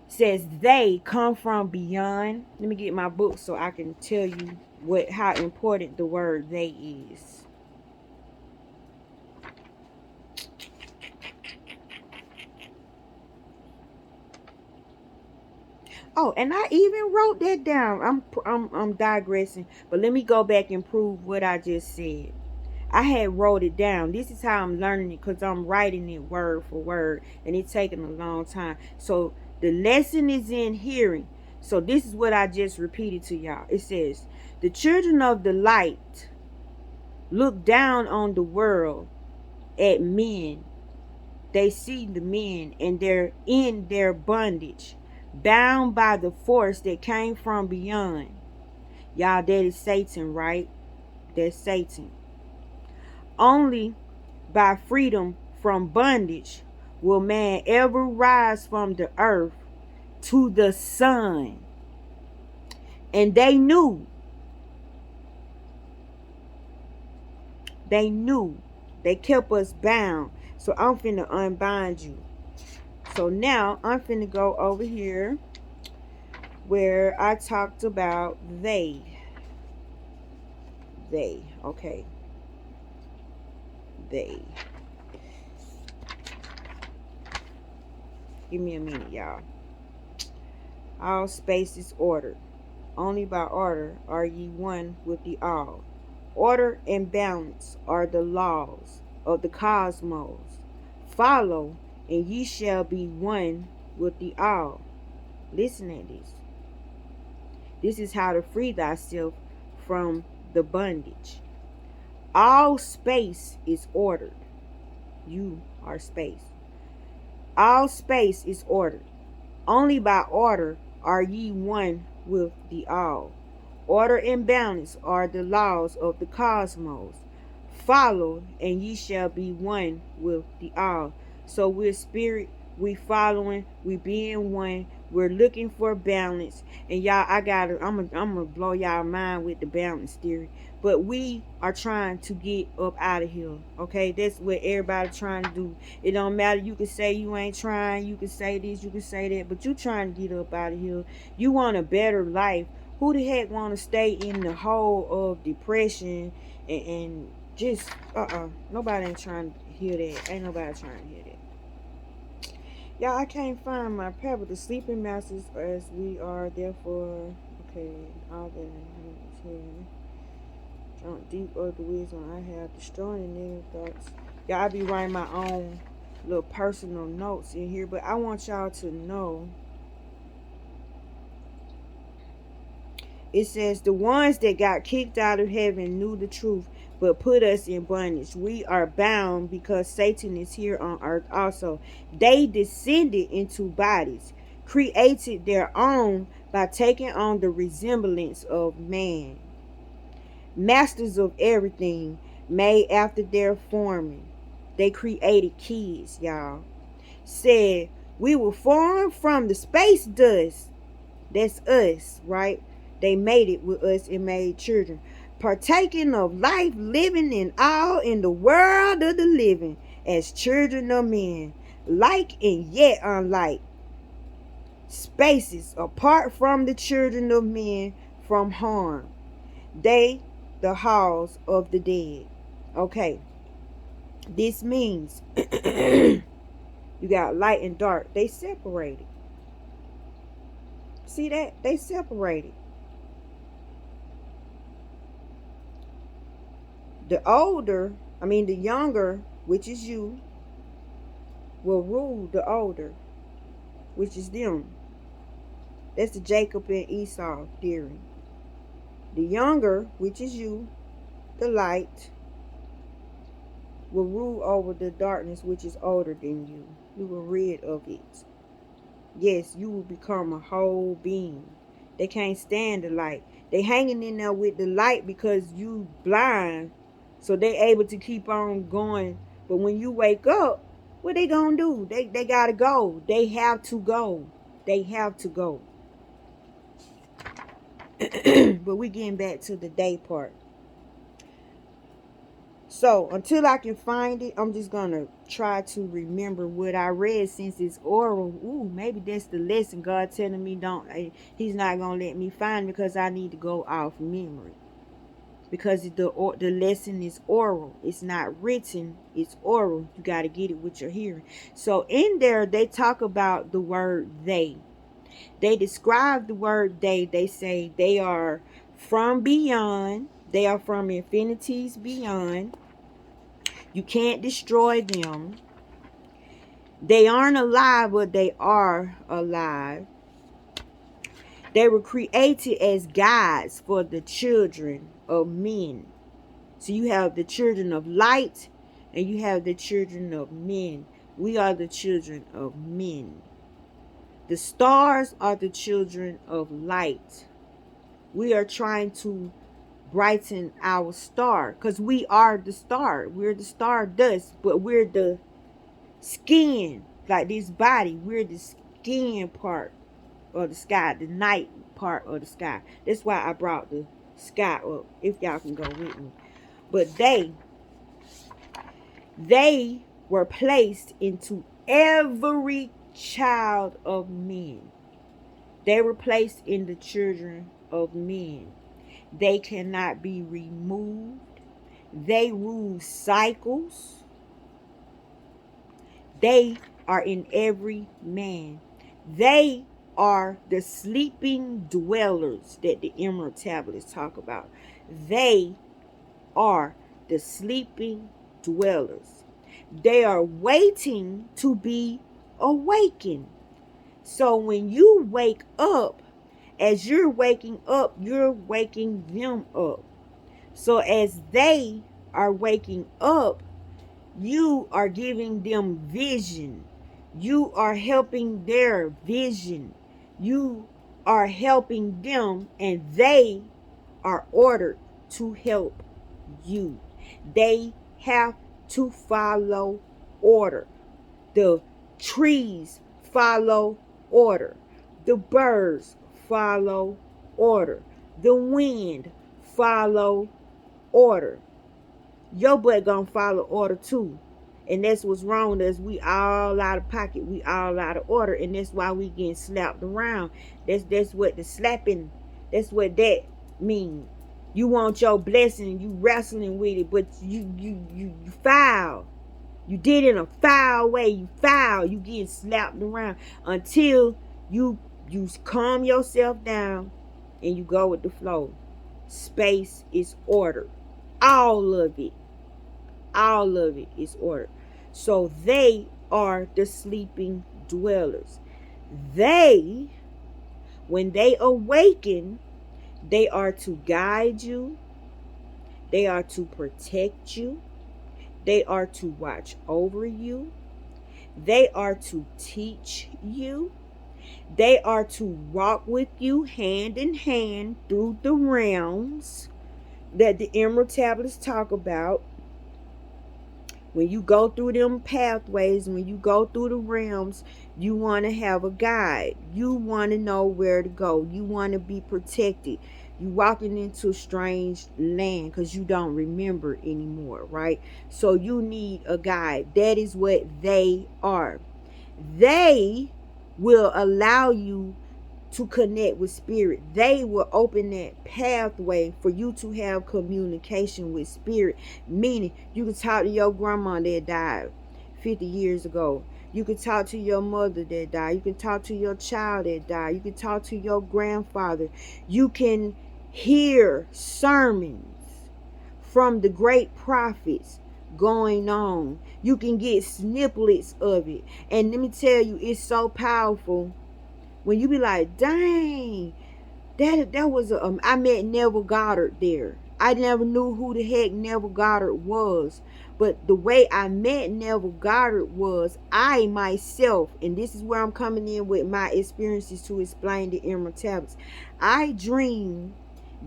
Speaker 1: Says they come from beyond. Let me get my book so I can tell you how important the word they is. Oh, and I even wrote that down. I'm digressing, but let me go back and prove what I just said. I had wrote it down. This is how I'm learning it, because I'm writing it word for word, and it's taking a long time. So the lesson is in hearing. So this is what I just repeated to y'all. It says, the children of the light look down on the world at men. They see the men, and they're in their bondage, bound by the force that came from beyond. Y'all, that is Satan, right? That's Satan. Only by freedom from bondage will man ever rise from the earth to the sun. And they knew, they kept us bound. So I'm finna unbind you. So now I'm finna go over here where I talked about they. Okay. They. Give me a minute, y'all. All space is ordered. Only by order are ye one with the all. Order and balance are the laws of the cosmos. Follow, and ye shall be one with the all. Listen at this. This is how to free thyself from the bondage. All space is ordered. You are space. All space is ordered. Only by order are ye one with the all. Order and balance are the laws of the cosmos. Follow, and ye shall be one with the all. So we're spirit, we following, we being one. We're looking for balance. And y'all, I'm gonna blow y'all mind with the balance theory. But we are trying to get up out of here. Okay, that's what everybody trying to do. It don't matter. You can say you ain't trying. You can say this. You can say that. But you trying to get up out of here. You want a better life. Who the heck want to stay in the hole of depression and just nobody ain't trying to hear that. Ain't nobody trying to hear that. Y'all, I can't find my pebble. The sleeping masters as we are therefore okay. All that is here. Drunk deep of the wisdom I have, destroying negative thoughts. Y'all, I be writing my own little personal notes in here, but I want y'all to know. It says the ones that got kicked out of heaven knew the truth, but put us in bondage. We are bound because Satan is here on earth also. They descended into bodies, created their own by taking on the resemblance of man. Masters of everything, made after their forming. They created kids, y'all. Said, we were formed from the space dust. That's us, right? They made it with us and made children. Partaking of life, living in all in the world of the living as children of men. Like and yet unlike. Spaces apart from the children of men from harm. They the halls of the dead. Okay. This means you got light and dark. They separated. See that? They separated. The younger, which is you, will rule the older, which is them. That's the Jacob and Esau theory. The younger, which is you, the light, will rule over the darkness, which is older than you. You will rid of it. Yes, you will become a whole being. They can't stand the light. They hanging in there with the light because you blind. So they able to keep on going. But when you wake up, what they gonna do? They gotta go. They have to go. They have to go. But we getting back to the day part. So until I can find it, I'm just gonna try to remember what I read since it's oral. Ooh, maybe that's the lesson God telling me don't. He's not gonna let me find it because I need to go off memory. Because the lesson is oral. It's not written. It's oral. You got to get it with your hearing. So in there, they talk about the word they. They describe the word they. They say they are from beyond. They are from infinities beyond. You can't destroy them. They aren't alive, but they are alive. They were created as guides for the children of men. So you have the children of light and you have the children of men. We are the children of men. The stars are the children of light. We are trying to brighten our star, because we are the star. We're the star dust, but we're the skin, like this body. We're the skin part of the sky, the night part of the sky. That's why I brought the sky up, if y'all can go with me. But they were placed into every child of men. They were placed in the children of men. They cannot be removed. They rule cycles. They are in every man. They are the sleeping dwellers that the Emerald Tablets talk about. They are the sleeping dwellers. They are waiting to be awakened. So when you wake up, as you're waking up, you're waking them up. So as they are waking up, you are giving them vision. You are helping their vision. You are helping them, and they are ordered to help you. They have to follow order. The trees follow order. The birds follow order. The wind follow order. Your butt gonna follow order too. And that's what's wrong with us. We all out of pocket. We all out of order. And that's why we getting slapped around. That's what the slapping, that's what that means. You want your blessing, you wrestling with it, but you foul. You did it in a foul way. You foul. You getting slapped around until you calm yourself down and you go with the flow. Space is ordered. All of it. All of it is ordered. So they are the sleeping dwellers. They, when they awaken, they are to guide you. They are to protect you. They are to watch over you. They are to teach you. They are to walk with you hand in hand through the realms that the Emerald Tablets talk about. When you go through them pathways, when you go through the realms, you want to have a guide. You want to know where to go. You want to be protected. You walking into a strange land because you don't remember anymore, right? So you need a guide. That is what they are. They will allow you to connect with spirit. They will open that pathway for you to have communication with spirit. Meaning, you can talk to your grandma that died 50 years ago. You can talk to your mother that died. You can talk to your child that died. You can talk to your grandfather. You can hear sermons from the great prophets going on. You can get snippets of it. And let me tell you, it's so powerful when you be like, dang, that was I met Neville Goddard there. I never knew who the heck Neville Goddard was. But the way I met Neville Goddard was I myself, and this is where I'm coming in with my experiences to explain the Emerald Tablets. I dreamed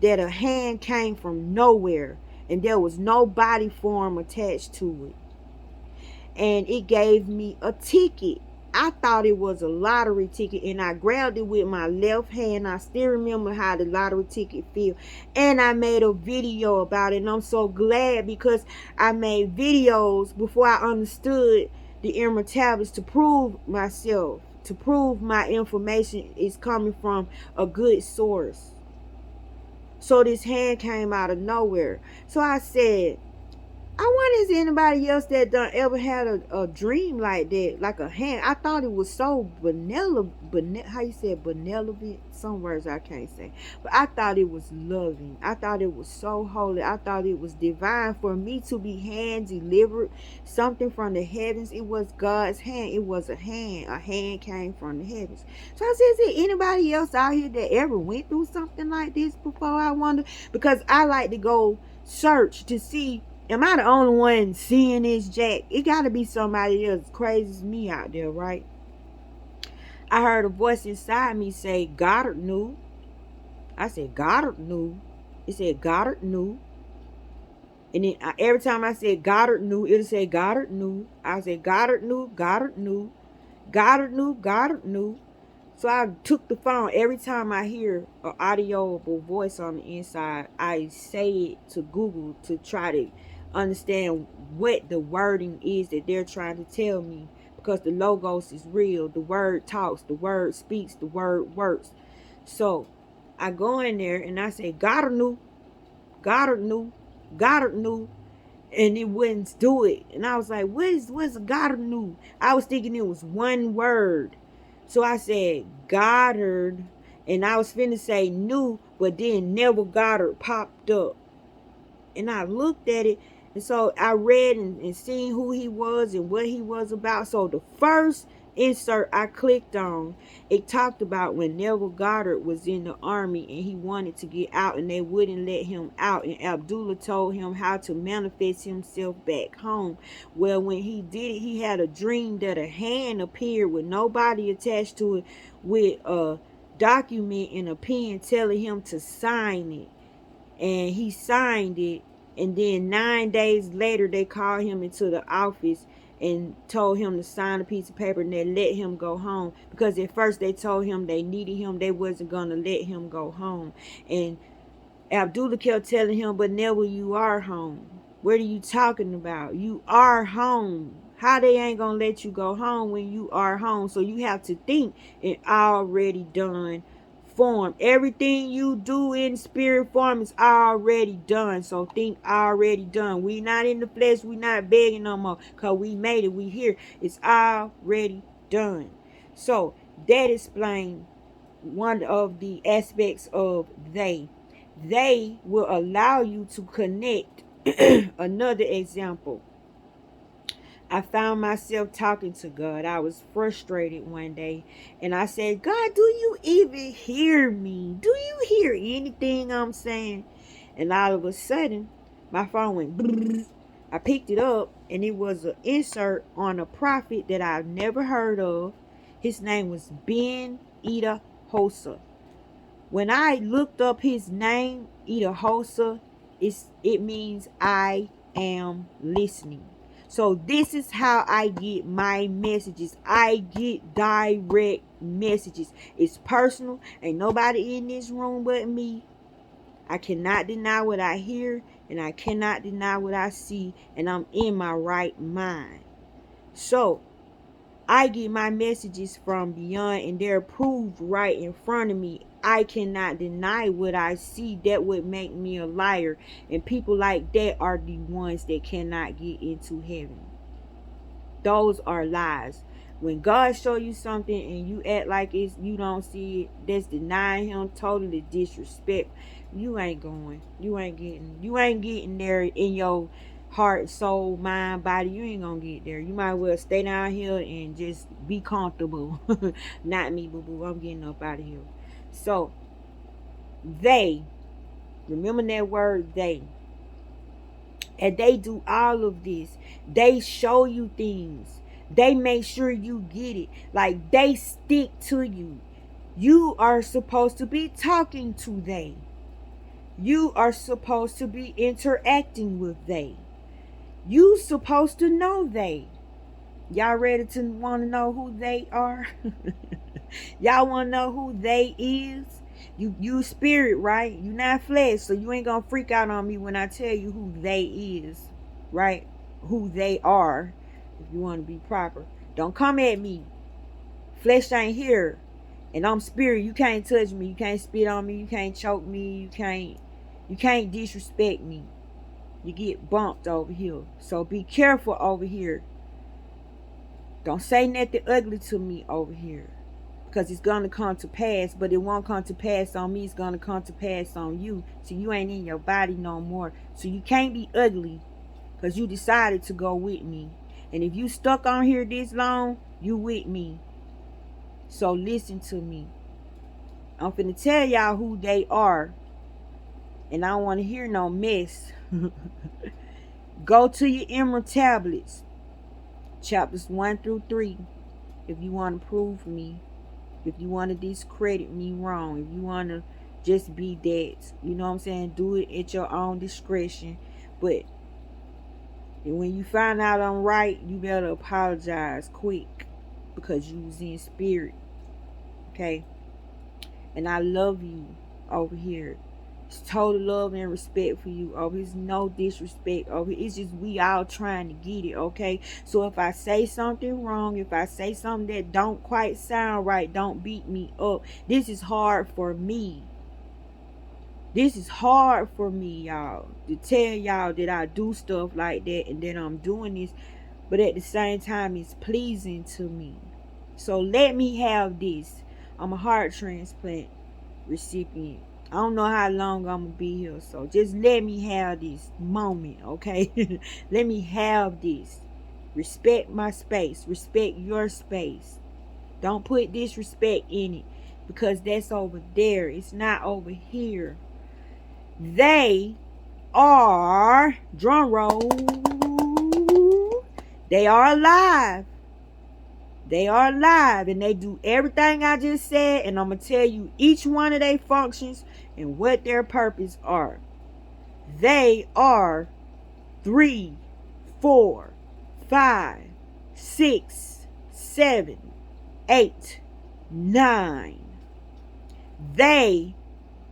Speaker 1: that a hand came from nowhere and there was no body form attached to it. And it gave me a ticket. I thought it was a lottery ticket, and I grabbed it with my left hand. I still remember how the lottery ticket feel, and I made a video about it. And I'm so glad, because I made videos before I understood the Emerald Tablets to prove myself, to prove my information is coming from a good source. So this hand came out of nowhere. So I said, I wonder is anybody else that done ever had a dream like that, like a hand. I thought it was so benevolent, how you say benevolent? Some words I can't say. But I thought it was loving. I thought it was so holy. I thought it was divine for me to be hand delivered something from the heavens. It was God's hand. It was a hand. A hand came from the heavens. So I said, is there anybody else out here that ever went through something like this before? I wonder, because I like to go search to see, am I the only one seeing this, Jack? It got to be somebody else crazy as me out there, right? I heard a voice inside me say, Goddard knew. I said, Goddard knew. It said Goddard knew. And then every time I said Goddard knew, it'll say Goddard knew. I said Goddard knew, Goddard knew, Goddard knew, Goddard knew. So I took the phone. Every time I hear an audioable voice on the inside, I say it to Google to try to understand what the wording is that they're trying to tell me. Because the logos is real. The word talks, the word speaks, the word works. So I go in there and I say, Goddard knew, Goddard knew, Goddard knew, and it wouldn't do it. And I was like, what's Goddard knew? I was thinking it was one word. So I said Goddard, and I was finna say new, but then Neville Goddard popped up. And I looked at it, and so I read and seen who he was and what he was about. So the first insert I clicked on, it talked about when Neville Goddard was in the army and he wanted to get out and they wouldn't let him out, and Abdullah told him how to manifest himself back home. Well, when he did it, he had a dream that a hand appeared with nobody attached to it, with a document and a pen telling him to sign it, and he signed it. And then 9 days later they called him into the office and told him to sign a piece of paper, and they let him go home, because at first they told him they needed him, they wasn't gonna let him go home. And Abdullah kept telling him, but Neville, you are home. What are you talking about? You are home. How they ain't gonna let you go home when you are home? So you have to think in already done form. Everything you do in spirit form is already done. So think already done. We not in the flesh. We not begging no more. Because we made it. We here. It's already done. So that explains one of the aspects of they. They will allow you to connect. Another example, I found myself talking to God. I was frustrated one day, and I said, God, do you even hear me? Do you hear anything I'm saying? And all of a sudden, my phone went brrr. I picked it up, and it was an insert on a prophet that I've never heard of. His name was Ben Ida Hosa. When I looked up his name, Idahosa, it means I am listening. So this is how I get my messages. I get direct messages. It's personal. Ain't nobody in this room but me. I cannot deny what I hear, and I cannot deny what I see, and I'm in my right mind. So I get my messages from beyond, and they're proved right in front of me. I cannot deny what I see. That would make me a liar. And people like that are the ones that cannot get into heaven. Those are lies. When God show you something and you act like it's you don't see it, that's denying him, totally disrespect. You ain't going. You ain't getting there in your heart, soul, mind, body. You ain't gonna get there. You might well stay down here and just be comfortable. Not me, boo boo. I'm getting up out of here. So they, remember that word they. And they do all of this. They show you things. They make sure you get it. Like, they stick to you. You are supposed to be talking to they. You are supposed to be interacting with they. You supposed to know they. Y'all ready to want to know who they are? Y'all want to know who they is? You spirit, right? You not flesh, so you ain't gonna freak out on me when I tell you who they is, right? Who they are, if you want to be proper. Don't come at me. Flesh ain't here, and I'm spirit. You can't touch me. You can't spit on me. You can't choke me. You can't disrespect me. You get bumped over here. So be careful over here. Don't say nothing ugly to me over here. Because it's going to come to pass, but it won't come to pass on me. It's going to come to pass on you. So you ain't in your body no more. So you can't be ugly because you decided to go with me. And if you stuck on here this long, you with me. So listen to me. I'm finna tell y'all who they are. And I don't want to hear no mess. Go to your emerald tablets. Chapters 1 through 3. If you want to prove me. If you want to discredit me wrong. If you want to Just be that. You know what I'm saying? Do it at your own discretion. But when you find out I'm right, you better apologize quick because you was in spirit. Okay? And I love you over here. It's total love and respect for you. Oh, it's no disrespect. Oh, it's just we all trying to get it, okay? So if I say something wrong, if I say something that don't quite sound right, don't beat me up. This is hard for me. This is hard for me, y'all, to tell y'all that I do stuff like that and that I'm doing this, but at the same time, it's pleasing to me. So let me have this. I'm a heart transplant recipient. I don't know how long I'm gonna be here, so just let me have this moment, okay? Let me have this. Respect my space. Respect your space. Don't put disrespect in it because that's over there. It's not over here. They are, drum roll, they are alive. They are alive and they do everything I just said, and I'm going to tell you each one of their functions and what their purpose are. They are 3, 4, 5, 6, 7, 8, 9. They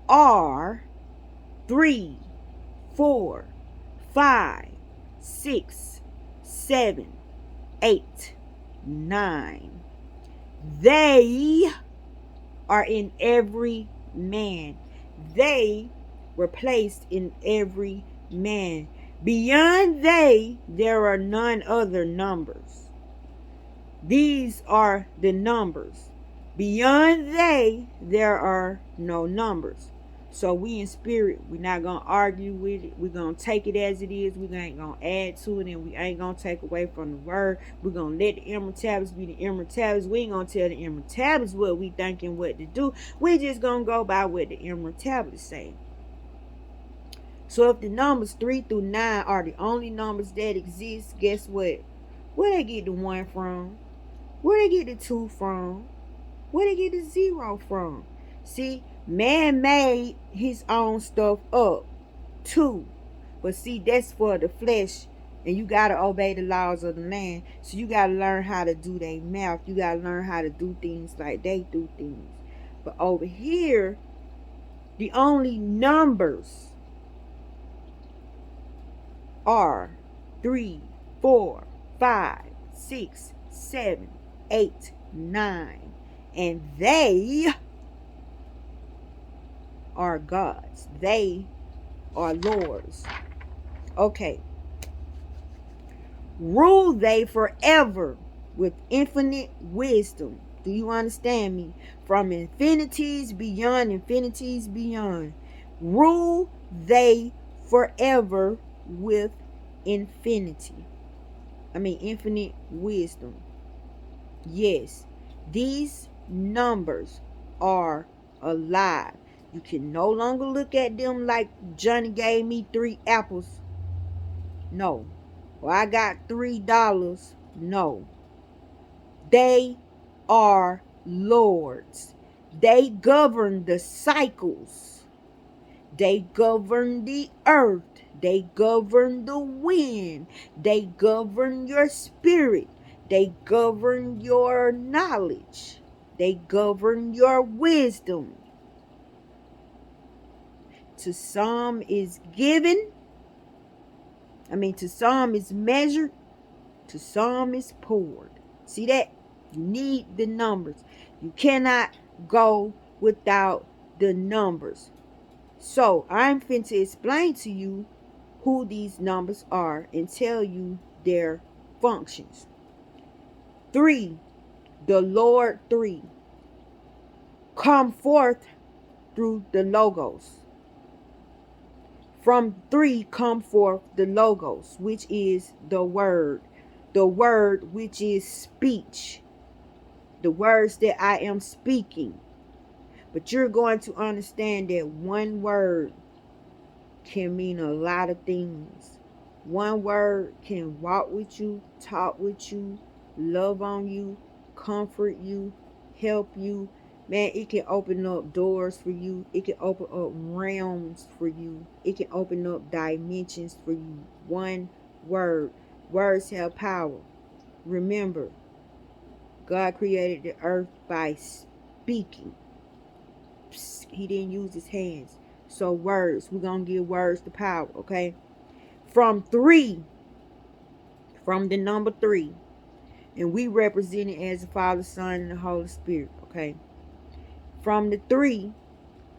Speaker 1: are 3, 4, 5, 6, 7, 8, 9. They are in every man. They were placed in every man. Beyond they, there are none other numbers. These are the numbers. Beyond they, there are no numbers. So we in spirit, we're not going to argue with it. We're going to take it as it is. We ain't going to add to it, and we ain't going to take away from the word. We're going to let the emerald tablets be the emerald tablets. We ain't going to tell the emerald tablets what we thinking what to do. We just going to go by what the emerald tablets say. So if the numbers 3 through 9 are the only numbers that exist, guess what? Where they get the 1 from? Where they get the 2 from? Where they get the 0 from? See, man made his own stuff up too. But see, that's for the flesh. And you got to obey the laws of the land. So you got to learn how to do their math. You got to learn how to do things like they do things. But over here, the only numbers are 3, 4, 5, 6, 7, 8, 9. And they are gods. They are lords. Okay. Rule they forever with infinite wisdom. Do you understand me? From infinities beyond infinities beyond. Rule they forever with infinite wisdom. Yes, these numbers are alive. You can no longer look at them like Johnny gave me 3 apples. No. Or I got $3. No. They are lords. They govern the cycles. They govern the earth. They govern the wind. They govern your spirit. They govern your knowledge. They govern your wisdom. To some is given. To some is measured. To some is poured. See that? You need the numbers. You cannot go without the numbers. So I'm finna to explain to you who these numbers are and tell you their functions. 3, the Lord 3, come forth through the logos. From 3 come forth the logos, which is the word. The word which is speech. The words that I am speaking. But you're going to understand that one word can mean a lot of things. One word can walk with you, talk with you, love on you, comfort you, help you, Man, it can open up doors for you. It can open up realms for you. It can open up dimensions for you. One word. Words have power. Remember, God created the earth by speaking. He didn't use his hands. So words, we're going to give words the power, okay? From three, from the number three, and we represent it as the Father, Son, and the Holy Spirit, okay? From the three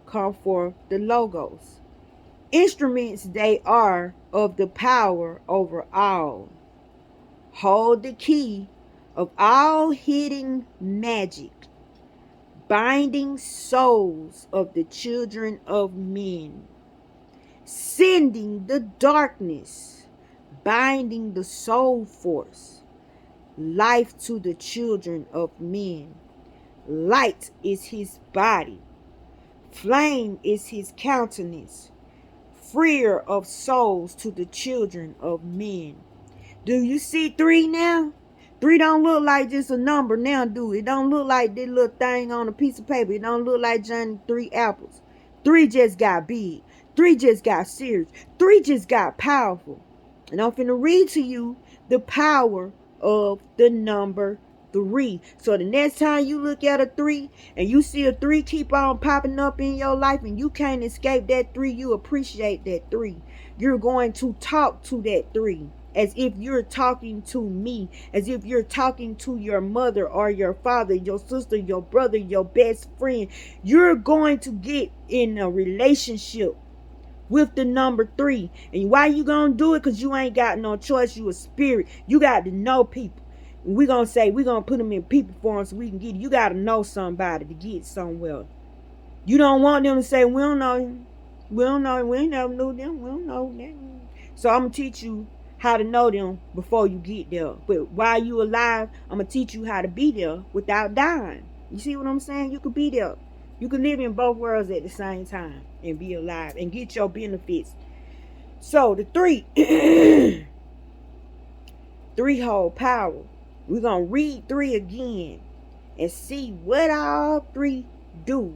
Speaker 1: come forth the logos. Instruments they are of the power over all. Hold the key of all hidden magic, binding souls of the children of men, sending the darkness, binding the soul force, life to the children of men. Light is his body, flame is his countenance, freer of souls to the children of men. Do you see three now? Three don't look like just a number now, do it? It don't look like this little thing on a piece of paper. It don't look like Johnny three apples. Three just got big. Three just got serious. Three just got powerful. And I'm finna read to you the power of the number three. So the next time you look at a three and you see a three keep on popping up in your life and you can't escape that three, you appreciate that three. You're going to talk to that three as if you're talking to me, as if you're talking to your mother or your father, your sister, your brother, your best friend. You're going to get in a relationship with the number three. And why you gonna do it? Because you ain't got no choice. You a spirit. You got to know people. We're gonna put them in people form so we can get it. You got to know somebody to get somewhere. You don't want them to say, we don't know him. We don't know him. We ain't never knew them. We don't know them. So I'm gonna teach you how to know them before you get there. But while you alive, I'm gonna teach you how to be there without dying. You see what I'm saying? You could be there. You can live in both worlds at the same time and be alive and get your benefits. So the three, three-hold power. We're going to read three again and see what all three do.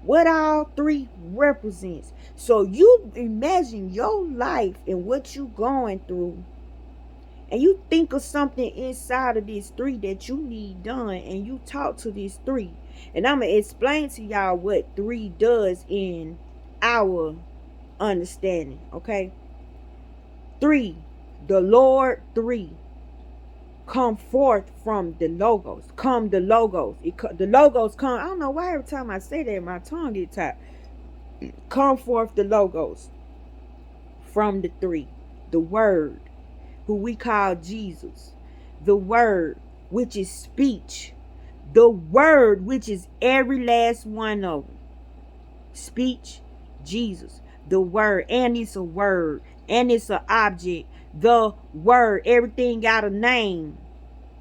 Speaker 1: What all three represents. So you imagine your life and what you going through. And you think of something inside of this three that you need done. And you talk to this three. And I'm going to explain to y'all what three does in our understanding. Okay. Three. The Lord three. Come forth from the logos. Come the logos. The logos come. I don't know why every time I say that my tongue gets tight. Come forth the logos from the three. The word, who we call Jesus. The word, which is speech. The word, which is every last one of them. Speech, Jesus. The word, and it's a word, and it's an object. The word, everything got a name.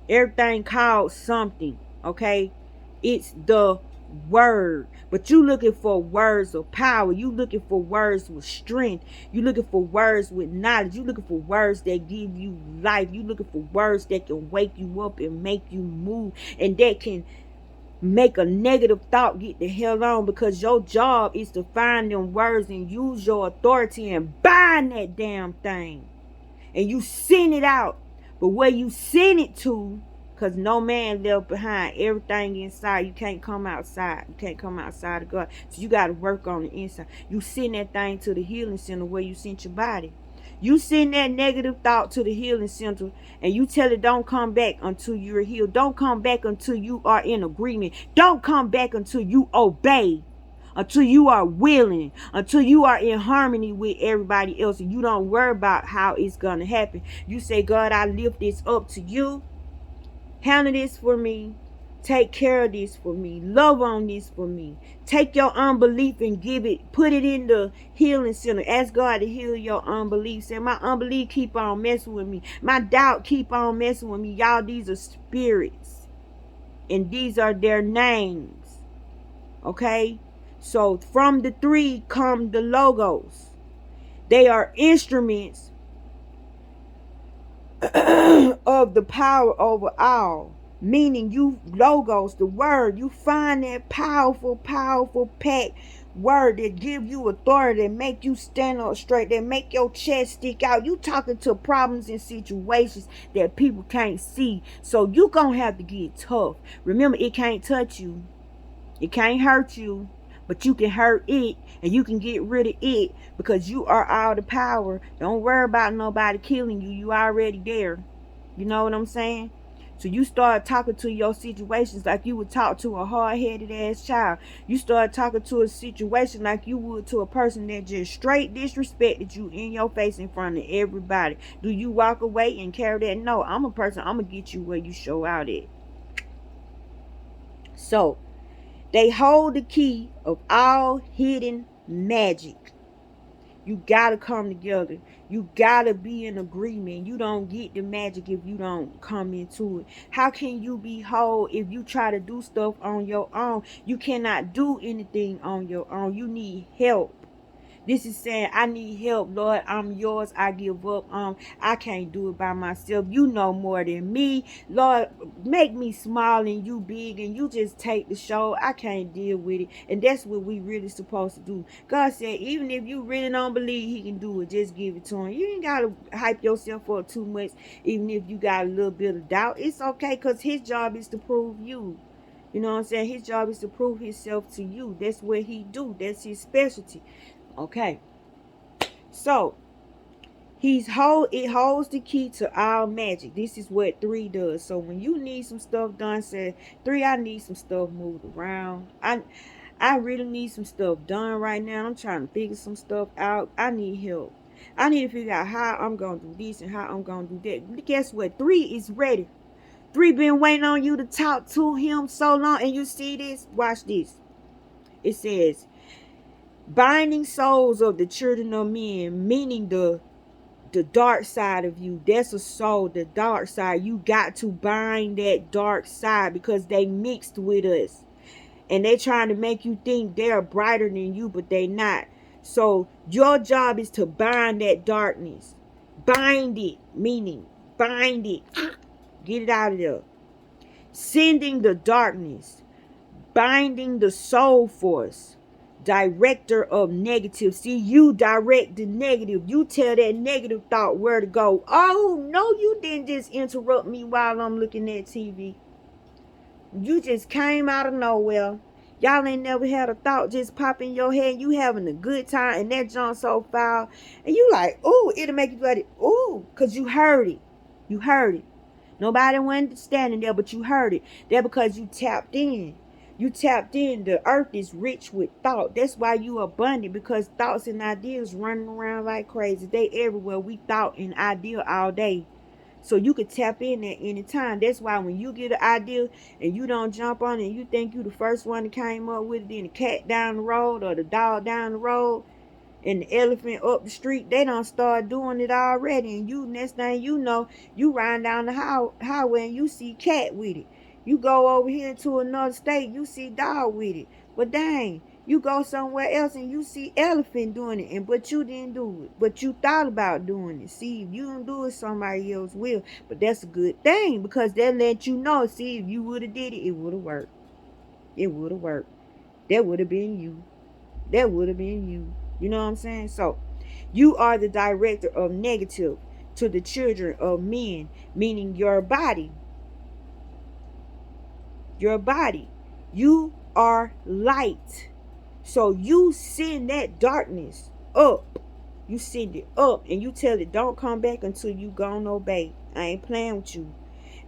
Speaker 1: Everything called something, okay? It's the word. But you looking for words of power. You looking for words with strength. You looking for words with knowledge. You looking for words that give you life. You looking for words that can wake you up and make you move, and that can make a negative thought get the hell on, because your job is to find them words and use your authority and bind that damn thing. And you send it out. But where you send it to, because no man left behind, everything inside, you can't come outside. You can't come outside of God. So you got to work on the inside. You send that thing to the healing center where you sent your body. You send that negative thought to the healing center and you tell it don't come back until you're healed. Don't come back until you are in agreement. Don't come back until you obey. Until you are willing, until you are in harmony with everybody else, and you don't worry about how it's going to happen. You say, God, I lift this up to you. Handle this for me. Take care of this for me. Love on this for me. Take your unbelief and give it, put it in the healing center. Ask God to heal your unbelief. Say, my unbelief keep on messing with me. My doubt keep on messing with me. Y'all, these are spirits. And these are their names. Okay? So from the three come the logos. They are instruments of the power over all. meaning you logos, the word, you find that powerful packed word that give you authority, that make you stand up straight, that make your chest stick out. You talking to problems and situations that people can't see. So you gonna have to get tough. Remember, it can't touch you. It can't hurt you. But you can hurt it, and you can get rid of it, because you are all the power. Don't worry about nobody killing you. You already there. You know what I'm saying? So you start talking to your situations like you would talk to a hard-headed ass child. You start talking to a situation like you would to a person that just straight disrespected you in your face in front of everybody. Do you walk away and carry that? No, I'm a person. I'm gonna get you where you show out at. So they hold the key of all hidden magic. You gotta come together. You gotta be in agreement. You don't get the magic if you don't come into it. How can you be whole if you try to do stuff on your own? You cannot do anything on your own. You need help. This is saying, I need help, Lord. I'm yours. I give up. I can't do it by myself. You know more than me. Lord, make me small and you big, and you just take the show. I can't deal with it. And that's what we really supposed to do. God said, even if you really don't believe he can do it, just give it to him. You ain't got to hype yourself up too much, even if you got a little bit of doubt. It's okay, because his job is to prove you. You know what I'm saying? His job is to prove himself to you. That's what he do. That's his specialty. Okay, so it holds the key to all magic. This is what 3 does. So when you need some stuff done, say 3, I need some stuff moved around. I really need some stuff done right now. I'm trying to figure some stuff out. I need help. I need to figure out how I'm gonna do this and how I'm gonna do that. But guess what? 3 is ready. 3 been waiting on you to talk to him so long. And you see this? Watch this. It says, binding souls of the children of men, meaning the dark side of you. That's a soul, the dark side. You got to bind that dark side, because they mixed with us, and they trying to make you think they're brighter than you, but they not. So your job is to bind that darkness. Bind it, meaning bind it. Get it out of there. Sending the darkness, binding the soul force, director of negative. See, you direct the negative. You tell that negative thought where to go. Oh, no, you didn't just interrupt me while I'm looking at TV. You just came out of nowhere. Y'all ain't never had a thought just pop in your head. You having a good time, and that junk so foul. And you like, ooh, it'll make you like, ooh, because you heard it. You heard it. Nobody went standing there, but you heard it. That because you tapped in. You tapped in. The earth is rich with thought. That's why you abundant, because thoughts and ideas running around like crazy. They everywhere. We thought and idea all day. So you could tap in at any time. That's why when you get an idea and you don't jump on it, and you think you the first one that came up with it, then the cat down the road or the dog down the road and the elephant up the street, they don't start doing it already. And you, next thing you know, you ride down the highway and you see cat with it. You go over here to another state, you see dog with it. But dang, you go somewhere else and you see elephant doing it, but you didn't do it. But you thought about doing it. See, if you don't do it, somebody else will. But that's a good thing, because they let you know. See, if you would have did it, it would have worked. It would have worked. That would have been you. That would have been you. You know what I'm saying? So, you are the director of negative to the children of men, meaning your body. Your body. You are light. So you send that darkness up. You send it up, and you tell it, don't come back until you gonna obey. I ain't playing with you.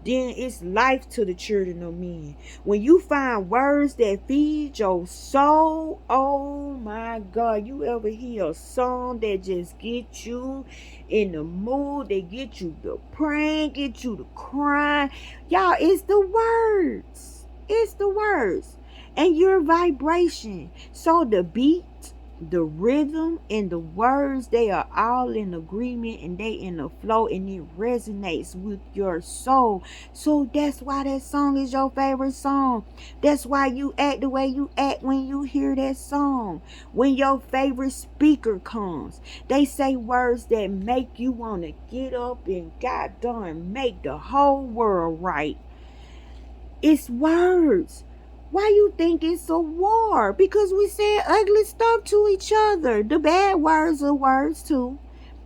Speaker 1: Then it's life to the children of men. When you find words that feed your soul, oh my God, you ever hear a song that just get you in the mood, they get you to praying, get you to crying. Y'all, it's the words. It's the words. And your vibration. So the beat, the rhythm, and the words, they are all in agreement, and they in the flow, and it resonates with your soul. So that's why that song is your favorite song. That's why you act the way you act when you hear that song. When your favorite speaker comes, they say words that make you want to get up and goddamn make the whole world right. It's words. Why you think it's a war? Because we said ugly stuff to each other. The bad words are words too.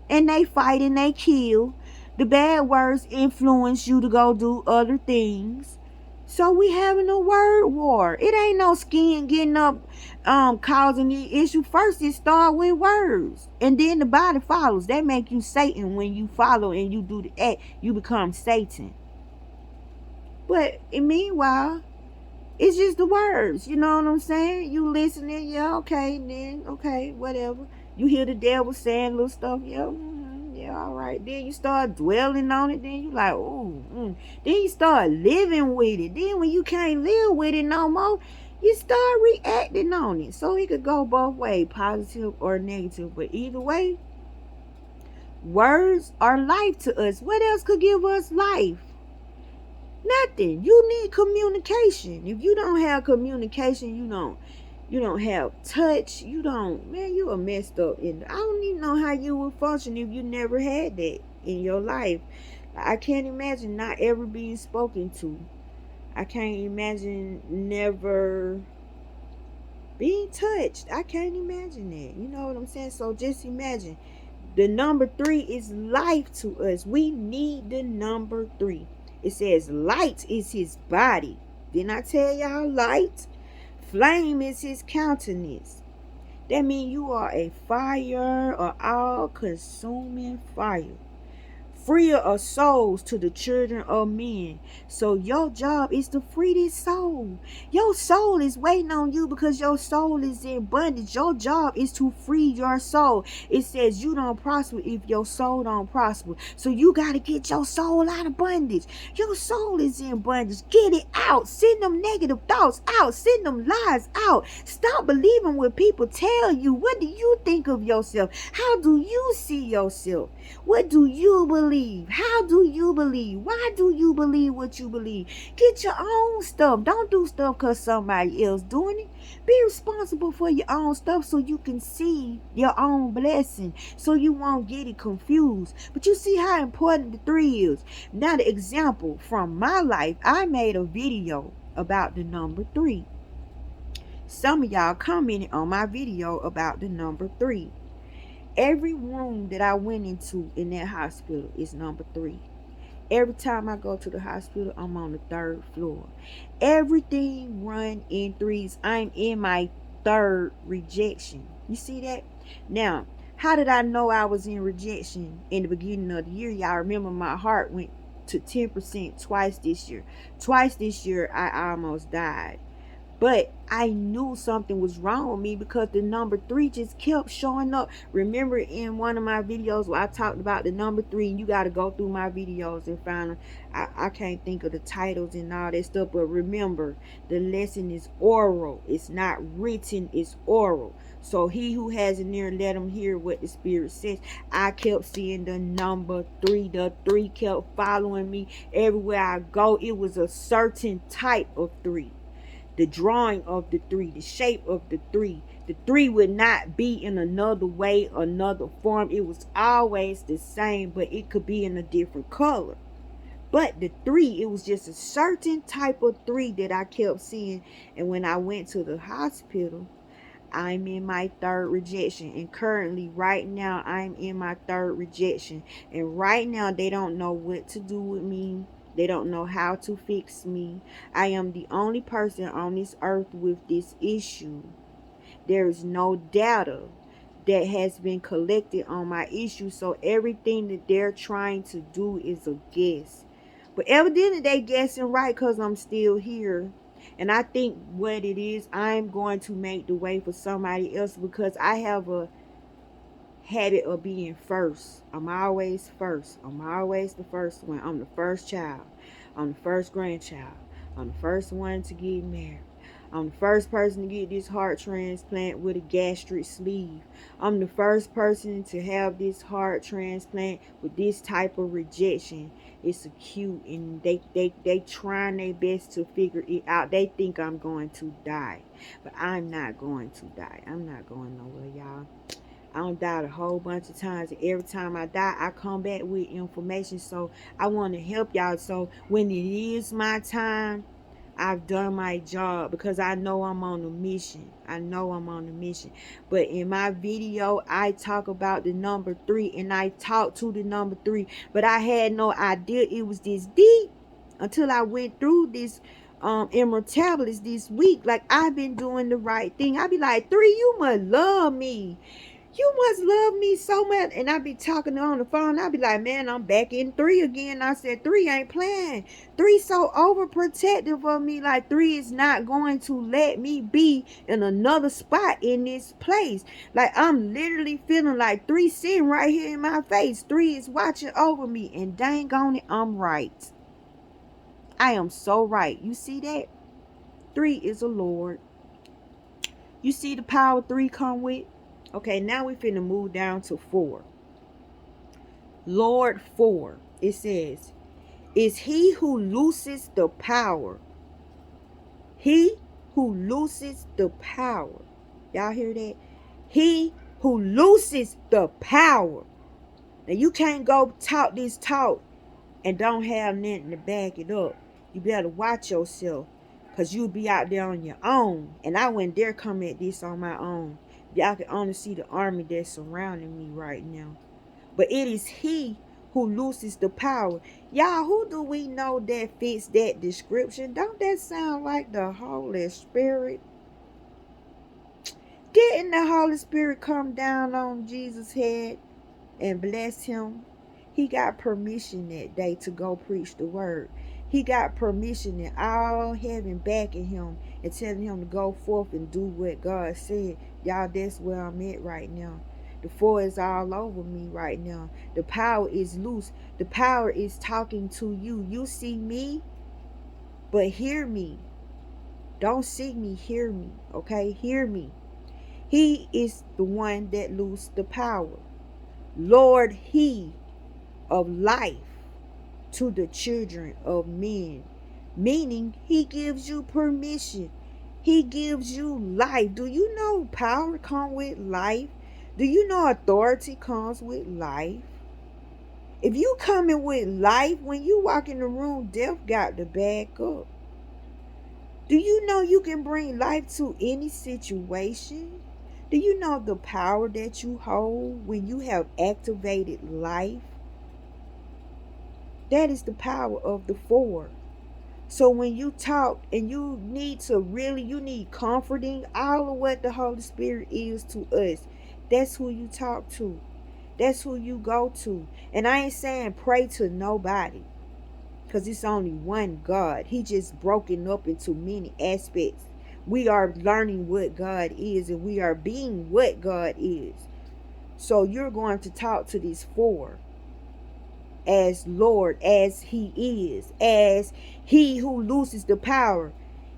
Speaker 1: And they fight and they kill. The bad words influence you to go do other things. So we having a word war. It ain't no skin getting up causing the issue. First it start with words. And then the body follows. That make you Satan. When you follow and you do the act, you become Satan. But meanwhile, it's just the words. You know what I'm saying? You listening, yeah, okay, then okay, whatever. You hear the devil saying little stuff, yeah, yeah, all right. Then you start dwelling on it. Then you like, ooh, Then you start living with it. Then when you can't live with it no more, you start reacting on it. So it could go both ways, positive or negative. But either way, words are life to us. What else could give us life? Nothing. You need communication. If you don't have communication, you don't have touch. You don't, man, you are messed up. And I don't even know how you would function if you never had that in your life. I can't imagine not ever being spoken to. I can't imagine never being touched. I can't imagine that. You know what I'm saying? So just imagine. The number 3 is life to us. We need the number 3. It says light is his body. Didn't I tell y'all light? Flame is his countenance. That means you are a fire, or all-consuming fire. Freer of souls to the children of men. So your job is to free this soul. Your soul is waiting on you because your soul is in bondage. Your job is to free your soul. It says you don't prosper if your soul don't prosper. So you got to get your soul out of bondage. Your soul is in bondage. Get it out. Send them negative thoughts out. Send them lies out. Stop believing what people tell you. What do you think of yourself? How do you see yourself? What do you believe? How do you believe? Why do you believe what you believe? Get your own stuff. Don't do stuff because somebody else doing it. Be responsible for your own stuff so you can see your own blessing, so you won't get it confused. But you see how important the 3 is. Now the example from my life, I made a video about the number 3. Some of y'all commented on my video about the number 3. Every room that I went into in that hospital is number 3. Every time I go to the hospital, I'm on the 3rd floor. Everything run in 3s. I'm in my 3rd rejection. You see that? Now, how did I know I was in rejection in the beginning of the year? Y'all remember my heart went to 10% twice this year. Twice this year, I almost died. But I knew something was wrong with me because the number 3 just kept showing up. Remember in one of my videos where I talked about the number 3, and you got to go through my videos and find them. I can't think of the titles and all that stuff, but remember, the lesson is oral. It's not written, it's oral. So he who has an ear, let him hear what the Spirit says. I kept seeing the number 3. The 3 kept following me everywhere I go. It was a certain type of 3. The drawing of the 3, the shape of the 3. The 3 would not be in another way, another form. It was always the same, but it could be in a different color. But the 3, it was just a certain type of 3 that I kept seeing. And when I went to the hospital, I'm in my 3rd rejection. And currently, right now, I'm in my 3rd rejection. And right now, they don't know what to do with me. They don't know how to fix me. I am the only person on this earth with this issue. There is no data that has been collected on my issue. So everything that they're trying to do is a guess. But evidently they guessing right because I'm still here. And I think what it is, I'm going to make the way for somebody else because I have a habit of being first. I'm always first. I'm always the first one. I'm the first child. I'm the first grandchild. I'm the first one to get married. I'm the first person to get this heart transplant with a gastric sleeve. I'm the first person to have this heart transplant with this type of rejection. It's acute, and they trying their best to figure it out. They think I'm going to die, but I'm not going to die. I'm not going nowhere, y'all. I done died a whole bunch of times. And every time I die, I come back with information. So I want to help y'all. So when it is my time, I've done my job because I know I'm on a mission. I know I'm on a mission. But in my video, I talk about the number 3 and I talk to the number 3. But I had no idea it was this deep until I went through this emerald tablets this week. Like, I've been doing the right thing. I be like, 3, you must love me. You must love me so much. And I be talking on the phone. I be like, man, I'm back in 3 again. I said, 3 ain't playing. 3 so overprotective of me. Like, 3 is not going to let me be in another spot in this place. Like, I'm literally feeling like 3 sitting right here in my face. 3 is watching over me. And dang on it, I'm right. I am so right. You see that? 3 is a Lord. You see the power 3 come with? Okay, now we finna move down to 4. Lord 4. It says, is he who looses the power. He who looses the power. Y'all hear that? He who looses the power. Now you can't go talk this talk and don't have nothing to back it up. You better watch yourself, because you'll be out there on your own. And I wouldn't dare come at this on my own. Y'all can only see the army that's surrounding me right now. But it is he who looses the power. Y'all, who do we know that fits that description? Don't that sound like the Holy Spirit? Didn't the Holy Spirit come down on Jesus' head and bless him? He got permission that day to go preach the word. He got permission and all heaven backing him and telling him to go forth and do what God said. Y'all, that's where I'm at right now. The 4 is all over me right now. The power is loose. The power is talking to you. You see me, but hear me. Don't see me, hear me. Okay, hear me. He is the one that loosed the power. Lord, he of life to the children of men. Meaning, he gives you permission. He gives you life. Do you know power comes with life? Do you know authority comes with life? If you coming with life, when you walk in the room, death got to back up. Do you know you can bring life to any situation? Do you know the power that you hold when you have activated life? That is the power of the 4. So when you talk and you need comforting, all of what the Holy Spirit is to us, that's who you talk to. That's who you go to. And I ain't saying pray to nobody, because it's only one God. He just broken up into many aspects. We are learning what God is, and we are being what God is. So you're going to talk to these 4 as Lord, as he is, as he who looses the power.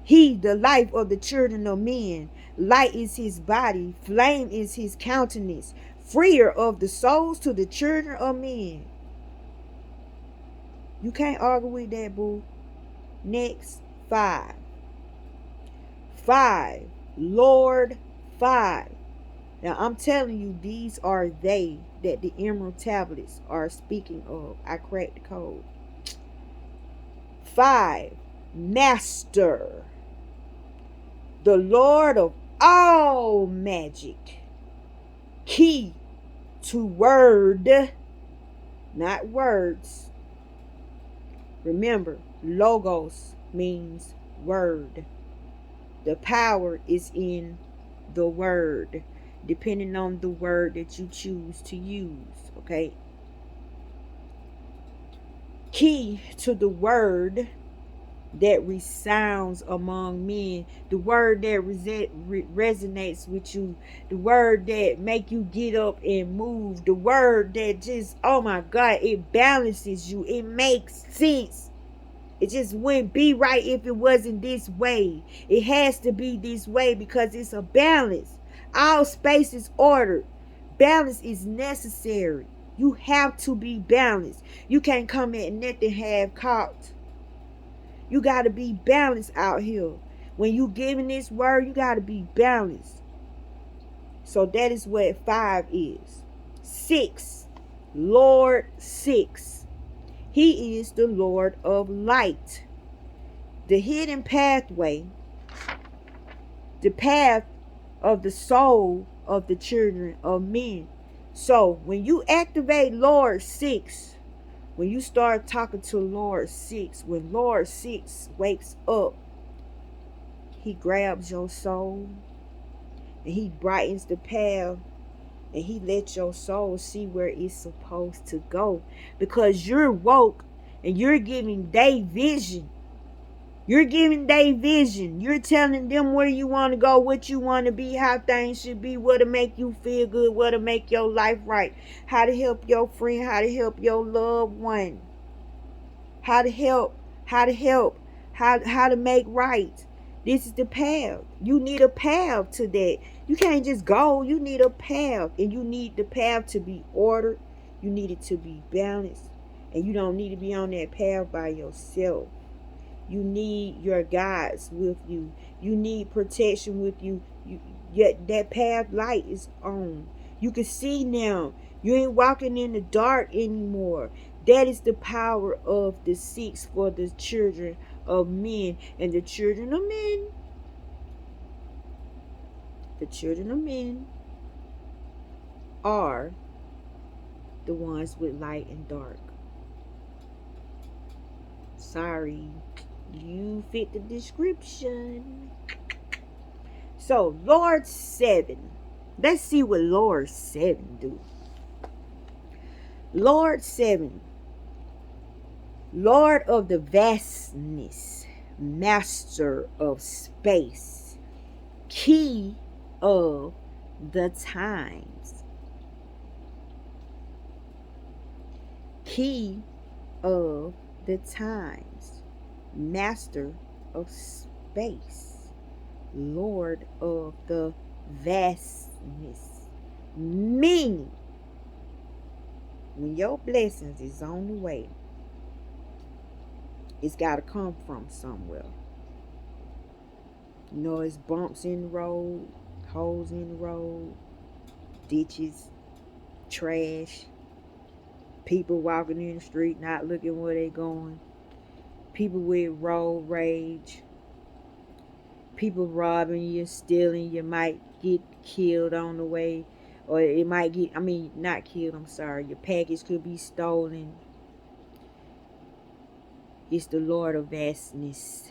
Speaker 1: He, the life of the children of men. Light is his body. Flame is his countenance. Freer of the souls to the children of men. You can't argue with that, boo. Next, 5. 5. Lord 5. Now, I'm telling you, these are they that the emerald tablets are speaking of. I cracked the code. 5. Master, the Lord of all magic. Key to word, not words. Remember, logos means word. The power is in the word, depending on the word that you choose to use. Okay. Key to the word that resounds among men, the word that resonates with you, the word that make you get up and move, the word that just, oh my God, it balances you. It makes sense. It just wouldn't be right if it wasn't this way. It has to be this way because it's a balance. All space is ordered. Balance is necessary. You have to be balanced. You can't come at nothing half-cocked. You got to be balanced out here. When you giving this word, you got to be balanced. So that is what 5 is. 6. Lord 6. He is the Lord of light. The hidden pathway, the path of the soul of the children of men. So when you activate Lord 6, when you start talking to Lord 6, when Lord 6 wakes up, he grabs your soul and he brightens the path and he lets your soul see where it's supposed to go, because you're woke and you're giving day vision. You're giving day vision. You're telling them where you want to go, what you want to be, how things should be, what to make you feel good, what to make your life right, how to help your friend, how to help your loved one, how to help, how to make right. This is the path. You need a path to that. You can't just go. You need a path. And you need the path to be ordered. You need it to be balanced. And you don't need to be on that path by yourself. You need your guides with you. You need protection with you. Yet that path light is on. You can see now. You ain't walking in the dark anymore. That is the power of the 6 for the children of men. And the children of men, the children of men are the ones with light and dark. Sorry, you fit the description. So, Lord 7. Let's see what Lord 7 do. Lord 7. Lord of the vastness, master of space, key of the times, key of the times, master of space, Lord of the vastness. Meaning, when your blessings is on the way, it's got to come from somewhere. You know, it's bumps in the road, holes in the road, ditches, trash, people walking in the street not looking where they going, people with road rage, people robbing you, stealing. You might get killed on the way, or it might get, not killed, I'm sorry, your package could be stolen. It's the Lord of vastness.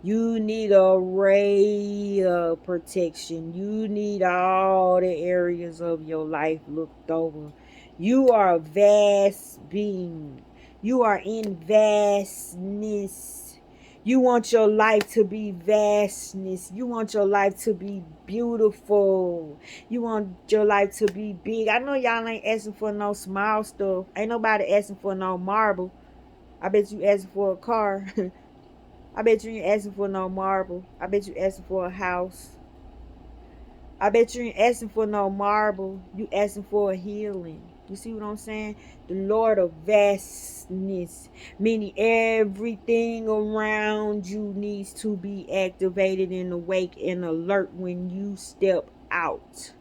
Speaker 1: You need a ray of protection. You need all the areas of your life looked over. You are a vast being. You are in vastness. You want your life to be vastness. You want your life to be beautiful. You want your life to be big. I know y'all ain't asking for no small stuff. Ain't nobody asking for no marble. I bet you asking for a car. I bet you ain't asking for no marble. I bet you asking for a house. I bet you ain't asking for no marble. You asking for a healing. You see what I'm saying? The Lord of vastness, meaning everything around you needs to be activated and awake and alert when you step out.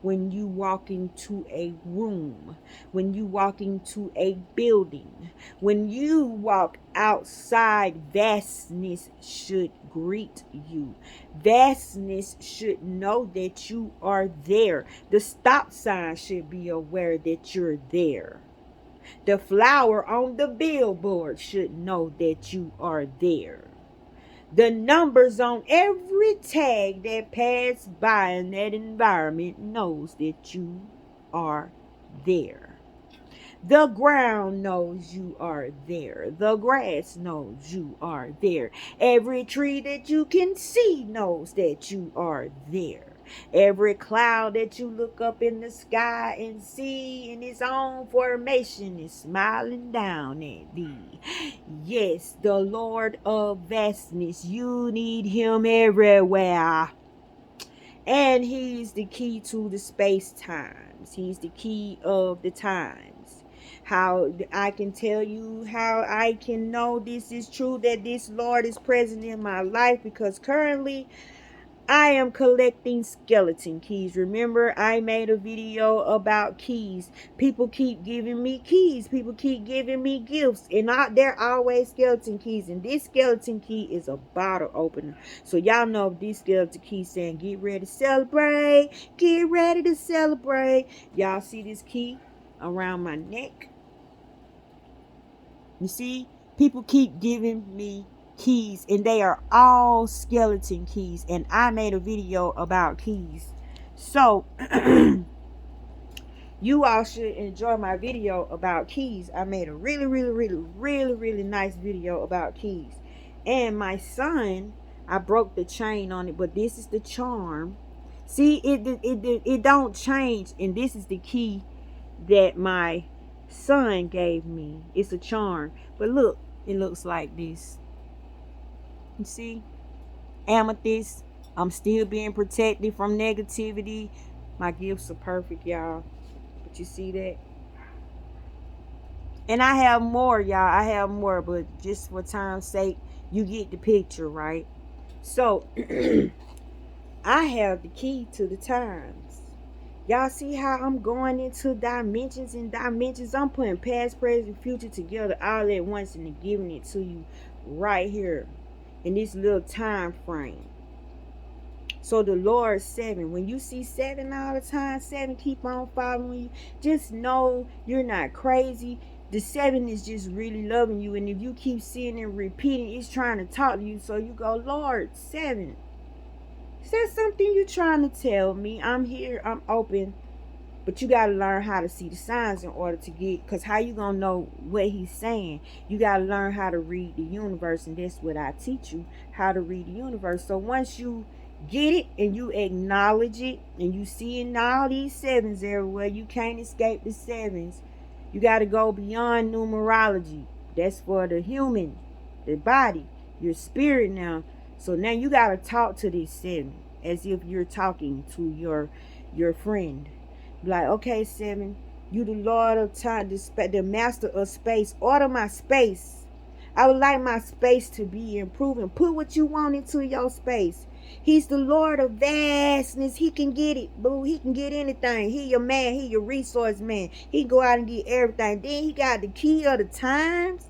Speaker 1: When you walk into a room, when you walk into a building, when you walk outside, vastness should greet you. Vastness should know that you are there. The stop sign should be aware that you're there. The flower on the billboard should know that you are there. The numbers on every tag that pass by in that environment knows that you are there. The ground knows you are there. The grass knows you are there. Every tree that you can see knows that you are there. Every cloud that you look up in the sky and see in its own formation is smiling down at thee. Yes, the Lord of vastness. You need him everywhere. And he's the key to the space times. He's the key of the times. How I can tell you how I can know this is true, that this Lord is present in my life, because currently I am collecting skeleton keys. Remember, I made a video about keys. People keep giving me keys. People keep giving me gifts. And they're always skeleton keys. And this skeleton key is a bottle opener. So y'all know this skeleton key saying, get ready to celebrate. Get ready to celebrate. Y'all see this key around my neck? You see, people keep giving me keys, and they are all skeleton keys. And I made a video about keys. So, you all should enjoy my video about keys. I made a really nice video about keys. And my son, I broke the chain on it, but this is the charm. See, it don't change, and this is the key that my son gave me. It's a charm. But look, it looks like this. You see? Amethyst. I'm still being protected from negativity. My gifts are perfect, y'all. But you see that? And I have more, y'all. I have more, but just for time's sake, you get the picture, right? So, I have the key to the times. Y'all see how I'm going into dimensions and dimensions? I'm putting past, present, future together all at once and giving it to you right here in this little time frame. So the Lord 7, when you see 7 all the time, 7 keep on following you, just know you're not crazy. The 7 is just really loving you. And if you keep seeing it repeating, it's trying to talk to you. So you go, Lord, 7. Is that something you're trying to tell me? I'm here. I'm open. But you got to learn how to see the signs in order to get, because how you going to know what he's saying? You got to learn how to read the universe. And that's what I teach you, how to read the universe. So once you get it and you acknowledge it and you seeing all these 7s everywhere, you can't escape the 7s. You got to go beyond numerology. That's for the human, the body, your spirit now. So now you got to talk to this 7 as if you're talking to your friend. Like, okay, 7, you the Lord of time, the master of space. Order my space. I would like my space to be improving. Put what you want into your space. He's the Lord of vastness. He can get it, boo. He can get anything. He your man. He your resource man. He can go out and get everything. Then he got the key of the times.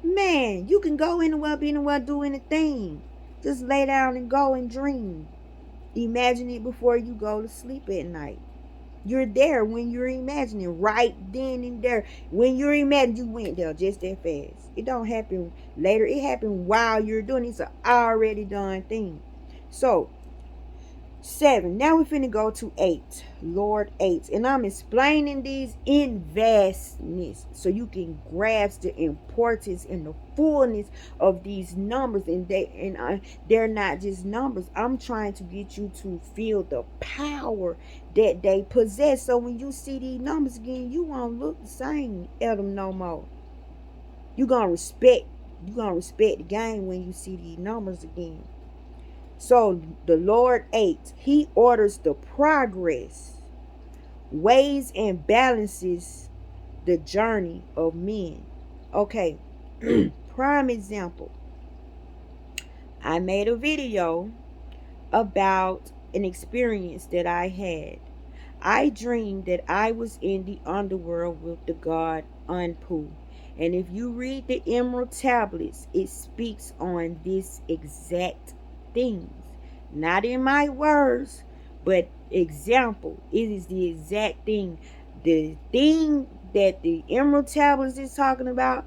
Speaker 1: Man, you can go anywhere, be anywhere, do anything. Just lay down and go and dream. Imagine it before you go to sleep at night. You're there when you're imagining, right then and there. When you're imagining, you went there just that fast. It don't happen later. It happened while you're doing it. It's an already done thing. So, 7. Now we're finna go to 8. Lord 8. And I'm explaining these in vastness so you can grasp the importance and the fullness of these numbers. And they're not just numbers. I'm trying to get you to feel the power that they possess. So when you see these numbers again, you won't look the same at them no more. You're gonna respect the game when you see these numbers again. So the Lord 8, he orders the progress, weighs and balances the journey of men. Okay, prime example. I made a video about an experience that I had. I dreamed that I was in the underworld with the god Anpu. And if you read the Emerald Tablets, it speaks on this exact things. Not in my words, but example. It is the exact thing. The thing that the Emerald Tablets is talking about,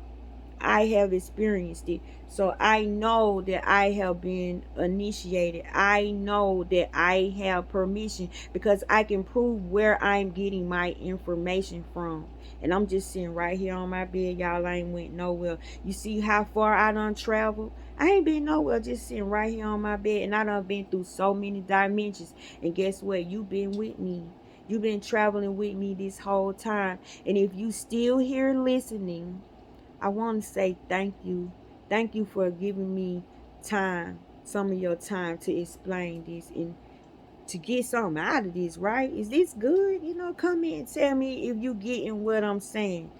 Speaker 1: I have experienced it. So I know that I have been initiated. I know that I have permission because I can prove where I'm getting my information from. And I'm just sitting right here on my bed. Y'all ain't went nowhere. You see how far I done traveled? I ain't been nowhere, just sitting right here on my bed. And I done been through so many dimensions. And guess what? You been with me. You've been traveling with me this whole time. And if you still here listening, I want to say thank you. Thank you for giving me time, some of your time to explain this and to get something out of this, right? Is this good? Come in and tell me if you getting what I'm saying.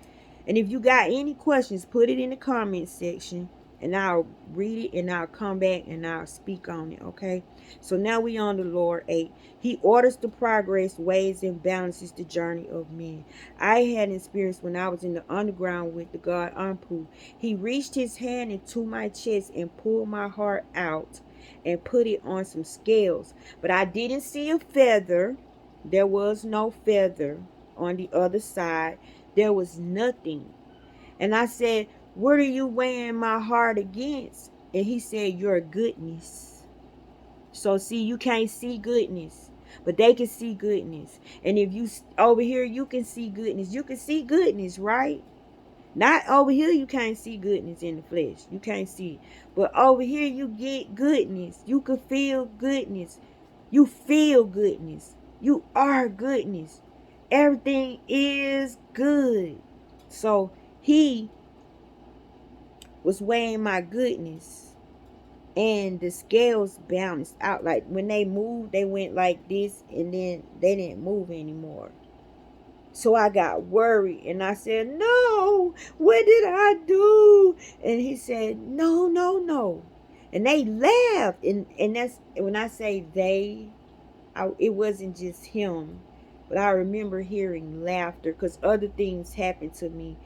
Speaker 1: And if you got any questions, put it in the comment section and I'll read it and I'll come back and I'll speak on it, okay? So now we on the Lord 8. He orders the progress, weighs and balances the journey of men. I had an experience when I was in the underground with the God Anpu. He reached his hand into my chest and pulled my heart out and put it on some scales. But I didn't see a feather. There was no feather on the other side. There was nothing. And I said, what are you weighing my heart against? And he said, your goodness. So see, you can't see goodness, but they can see goodness. And if you over here, you can see goodness. You can see goodness, right? Not over here, you can't see goodness in the flesh. You can't see. But over here, you get goodness. You can feel goodness. You feel goodness. You are goodness. Everything is good. So he was weighing my goodness, and the scales balanced out. Like when they moved, they went like this, and then they didn't move anymore. So I got worried, and I said, no, what did I do? And he said, no, no, no. And they laughed, and that's when I say they, it wasn't just him, but I remember hearing laughter because other things happened to me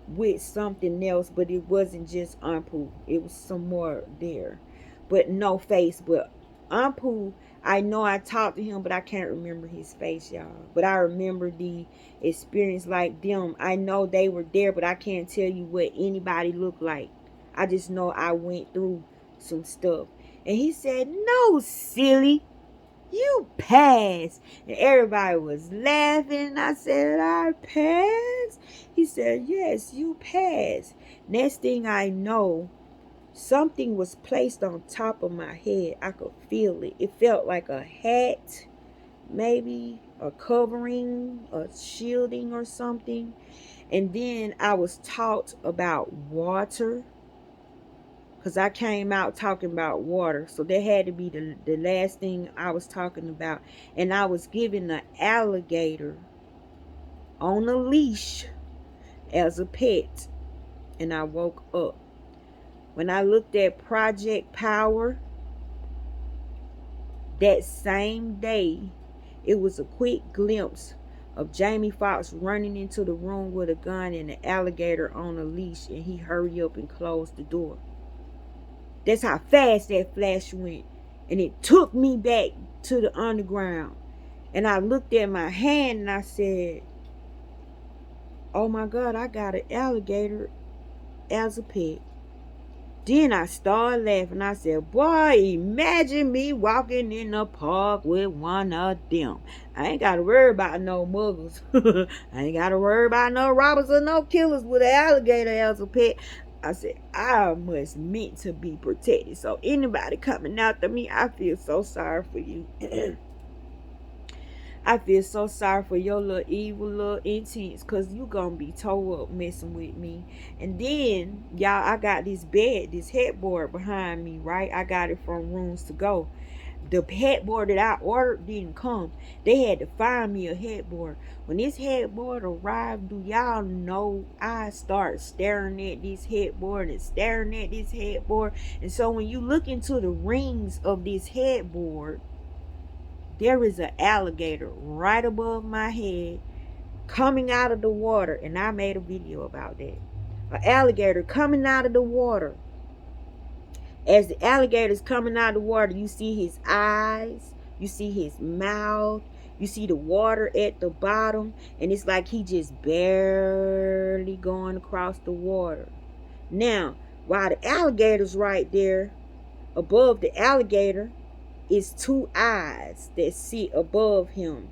Speaker 1: with something else, but it wasn't just Ampu. It was some more there, but no face. But Ampu, I know I talked to him, but I can't remember his face, y'all. But I remember the experience like them. I know they were there, but I can't tell you what anybody looked like. I just know I went through some stuff. And he said, no, silly, you passed. And everybody was laughing. I said, I passed? He said, yes, you passed. Next thing I know, something was placed on top of my head. I could feel it. It felt like a hat, maybe a covering, a shielding or something. And then I was taught about water, because I came out talking about water. So that had to be the last thing I was talking about. And I was given an alligator on a leash as a pet. And I woke up. When I looked at Project Power that same day, it was a quick glimpse of Jamie Foxx running into the room with a gun and an alligator on a leash. And he hurried up and closed the door. That's how fast that flash went. And it took me back to the underground. And I looked at my hand and I said, oh my God, I got an alligator as a pet. Then I started laughing. I said, boy, imagine me walking in the park with one of them. I ain't got to worry about no muggles. I ain't got to worry about no robbers or no killers with an alligator as a pet. I said, I must meant to be protected. So anybody coming after me, I feel so sorry for you. I feel so sorry for your little evil little intents, because you gonna be tore up messing with me. And then, y'all, I got this bed, this headboard behind me, right? I got it from Rooms to Go. The headboard that I ordered didn't come. They had to find me a headboard. When this headboard arrived, do y'all know I start staring at this headboard and staring at this headboard? And so when you look into the rings of this headboard, there is an alligator right above my head coming out of the water. And I made a video about that. An alligator coming out of the water. As the alligator's coming out of the water, you see his eyes, you see his mouth, you see the water at the bottom, and it's like he just barely going across the water. Now, while the alligator's right there, above the alligator is two eyes that sit above him.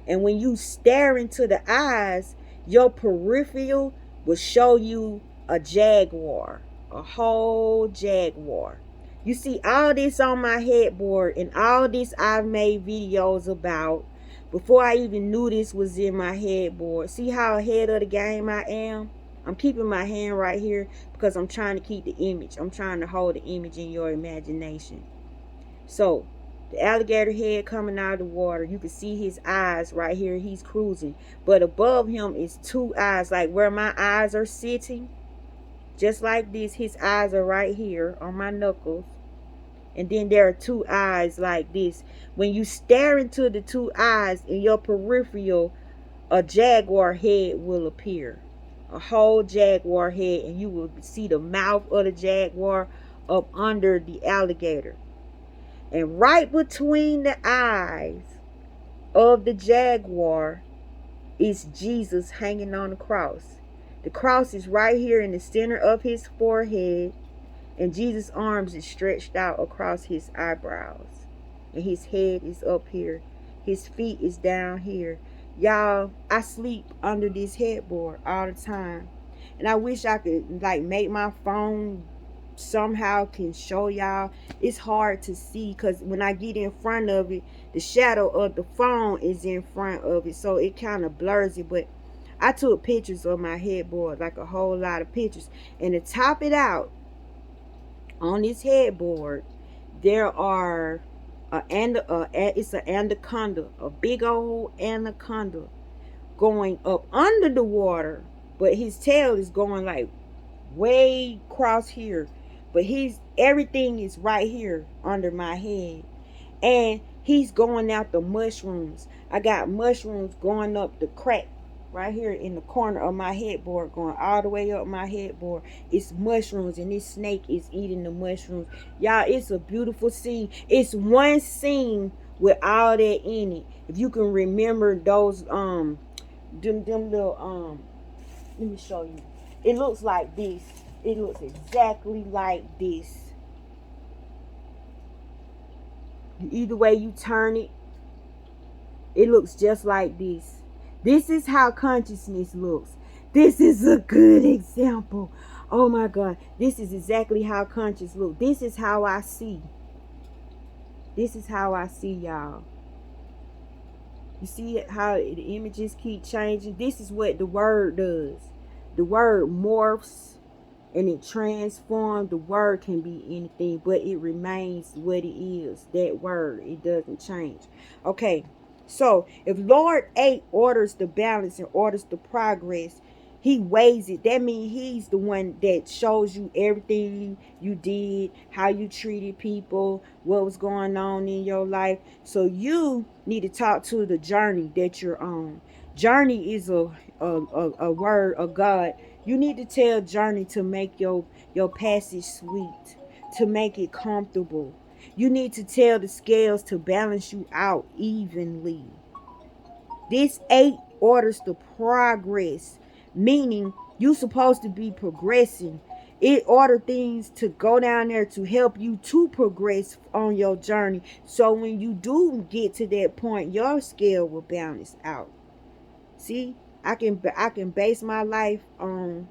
Speaker 1: And when you stare into the eyes, your peripheral will show you a jaguar, a whole jaguar. You see all this on my headboard, and all this I've made videos about before I even knew this was in my headboard. See how ahead of the game I am? I'm keeping my hand right here because I'm trying to keep the image. I'm trying to hold the image in your imagination. So, the alligator head coming out of the water. You can see his eyes right here. He's cruising. But above him is two eyes, like where my eyes are sitting. just like this. His eyes are right here on my knuckles. And then there are two eyes like this. When you stare into the two eyes in your peripheral, a jaguar head will appear. A whole jaguar head, and you will see the mouth of the jaguar up under the alligator. And right between the eyes of the jaguar is Jesus hanging on the cross. The cross is right here in the center of his forehead, and Jesus' arms is stretched out across his eyebrows. And his head is up here. His feet is down here. Y'all, I sleep under this headboard all the time. And I wish I could like make my phone somehow can show y'all. It's hard to see because when I get in front of it, the shadow of the phone is in front of it. So it kind of blurs it. But I took pictures of my headboard, like a whole lot of pictures. And to top it out, on this headboard, there are it's an anaconda, a big old anaconda going up under the water, but his tail is going like way across here. But he's everything is right here under my head. And he's going out the mushrooms. I got mushrooms going up the crack right here in the corner of my headboard, going all the way up my headboard. It's mushrooms, and this snake is eating the mushrooms. Y'all, it's a beautiful scene. It's one scene with all that in it. If you can remember those them little let me show you. It looks like this. It looks exactly like this. Either way you turn it, it looks just like this. This is how consciousness looks. This is a good example. Oh my God. This is exactly how conscious looks. This is how I see. This is how I see, y'all. You see how the images keep changing? This is what the word does. The word morphs and it transforms. The word can be anything, but it remains what it is. That word, it doesn't change. Okay, so if Lord 8 orders the balance and orders the progress, he weighs it. That means he's the one that shows you everything you did, how you treated people, what was going on in your life. So you need to talk to the journey that you're on. Journey is a word of God. You need to tell journey to make your passage sweet, to make it comfortable. You need to tell the scales to balance you out evenly. This 8 orders the progress, meaning you're supposed to be progressing. It order things to go down there to help you to progress on your journey. So when you do get to that point, your scale will balance out. See, I can base my life on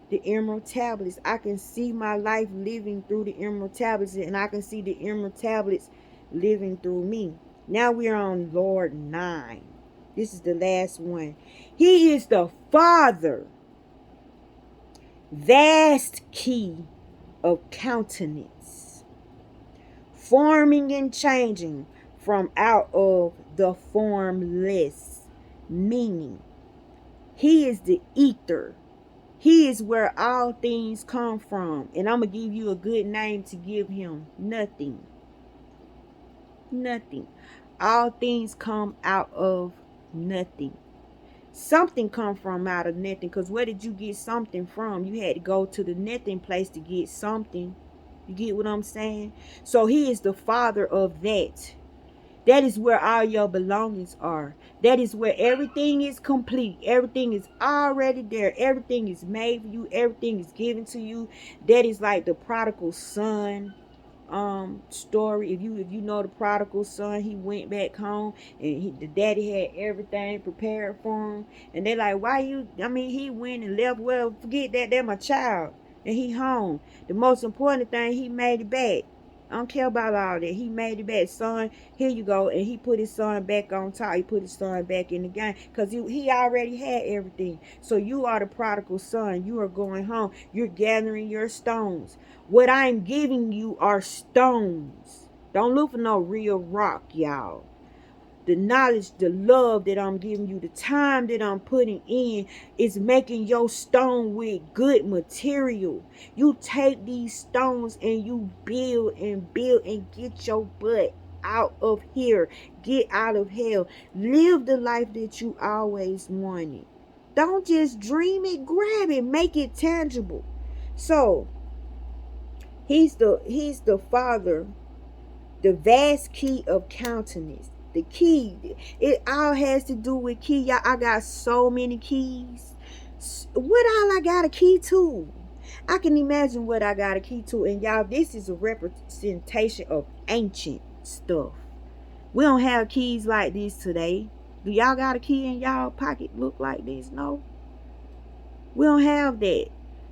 Speaker 1: the emerald tablets. I can see my life living through the emerald tablets, and I can see the emerald tablets living through me. Now we're on Lord 9. This is the last one. He is the Father, vast key of countenance, forming and changing from out of the formless, meaning he is the ether. He is where all things come from. And I'm going to give you a good name to give him. Nothing. Nothing. All things come out of nothing. Something come from out of nothing. Because where did you get something from? You had to go to the nothing place to get something. You get what I'm saying? So he is the Father of that. That is where all your belongings are. That is where everything is complete. Everything is already there. Everything is made for you. Everything is given to you. That is like the prodigal son story. If you know the prodigal son, he went back home and the daddy had everything prepared for him. And they like, why you? I mean, he went and left. Well, forget that. They're my child, and he home. The most important thing, he made it back. I don't care about all that. He made it back. Son, here you go. And he put his son back on top. He put his son back in the game. Because he already had everything. So you are the prodigal son. You are going home. You're gathering your stones. What I'm giving you are stones. Don't look for no real rock, y'all. The knowledge, the love that I'm giving you, the time that I'm putting in is making your stone with good material. You take these stones and you build and get your butt out of here. Get out of hell. Live the life that you always wanted. Don't just dream it, grab it, make it tangible. So he's the father, the vast key of countenance. The key, it all has to do with key. Y'all, I got so many keys. What all I got a key to? I can imagine what I got a key to. And y'all, this is a representation of ancient stuff. We don't have keys like this today. Do y'all got a key in y'all pocket look like this? No. We don't have that.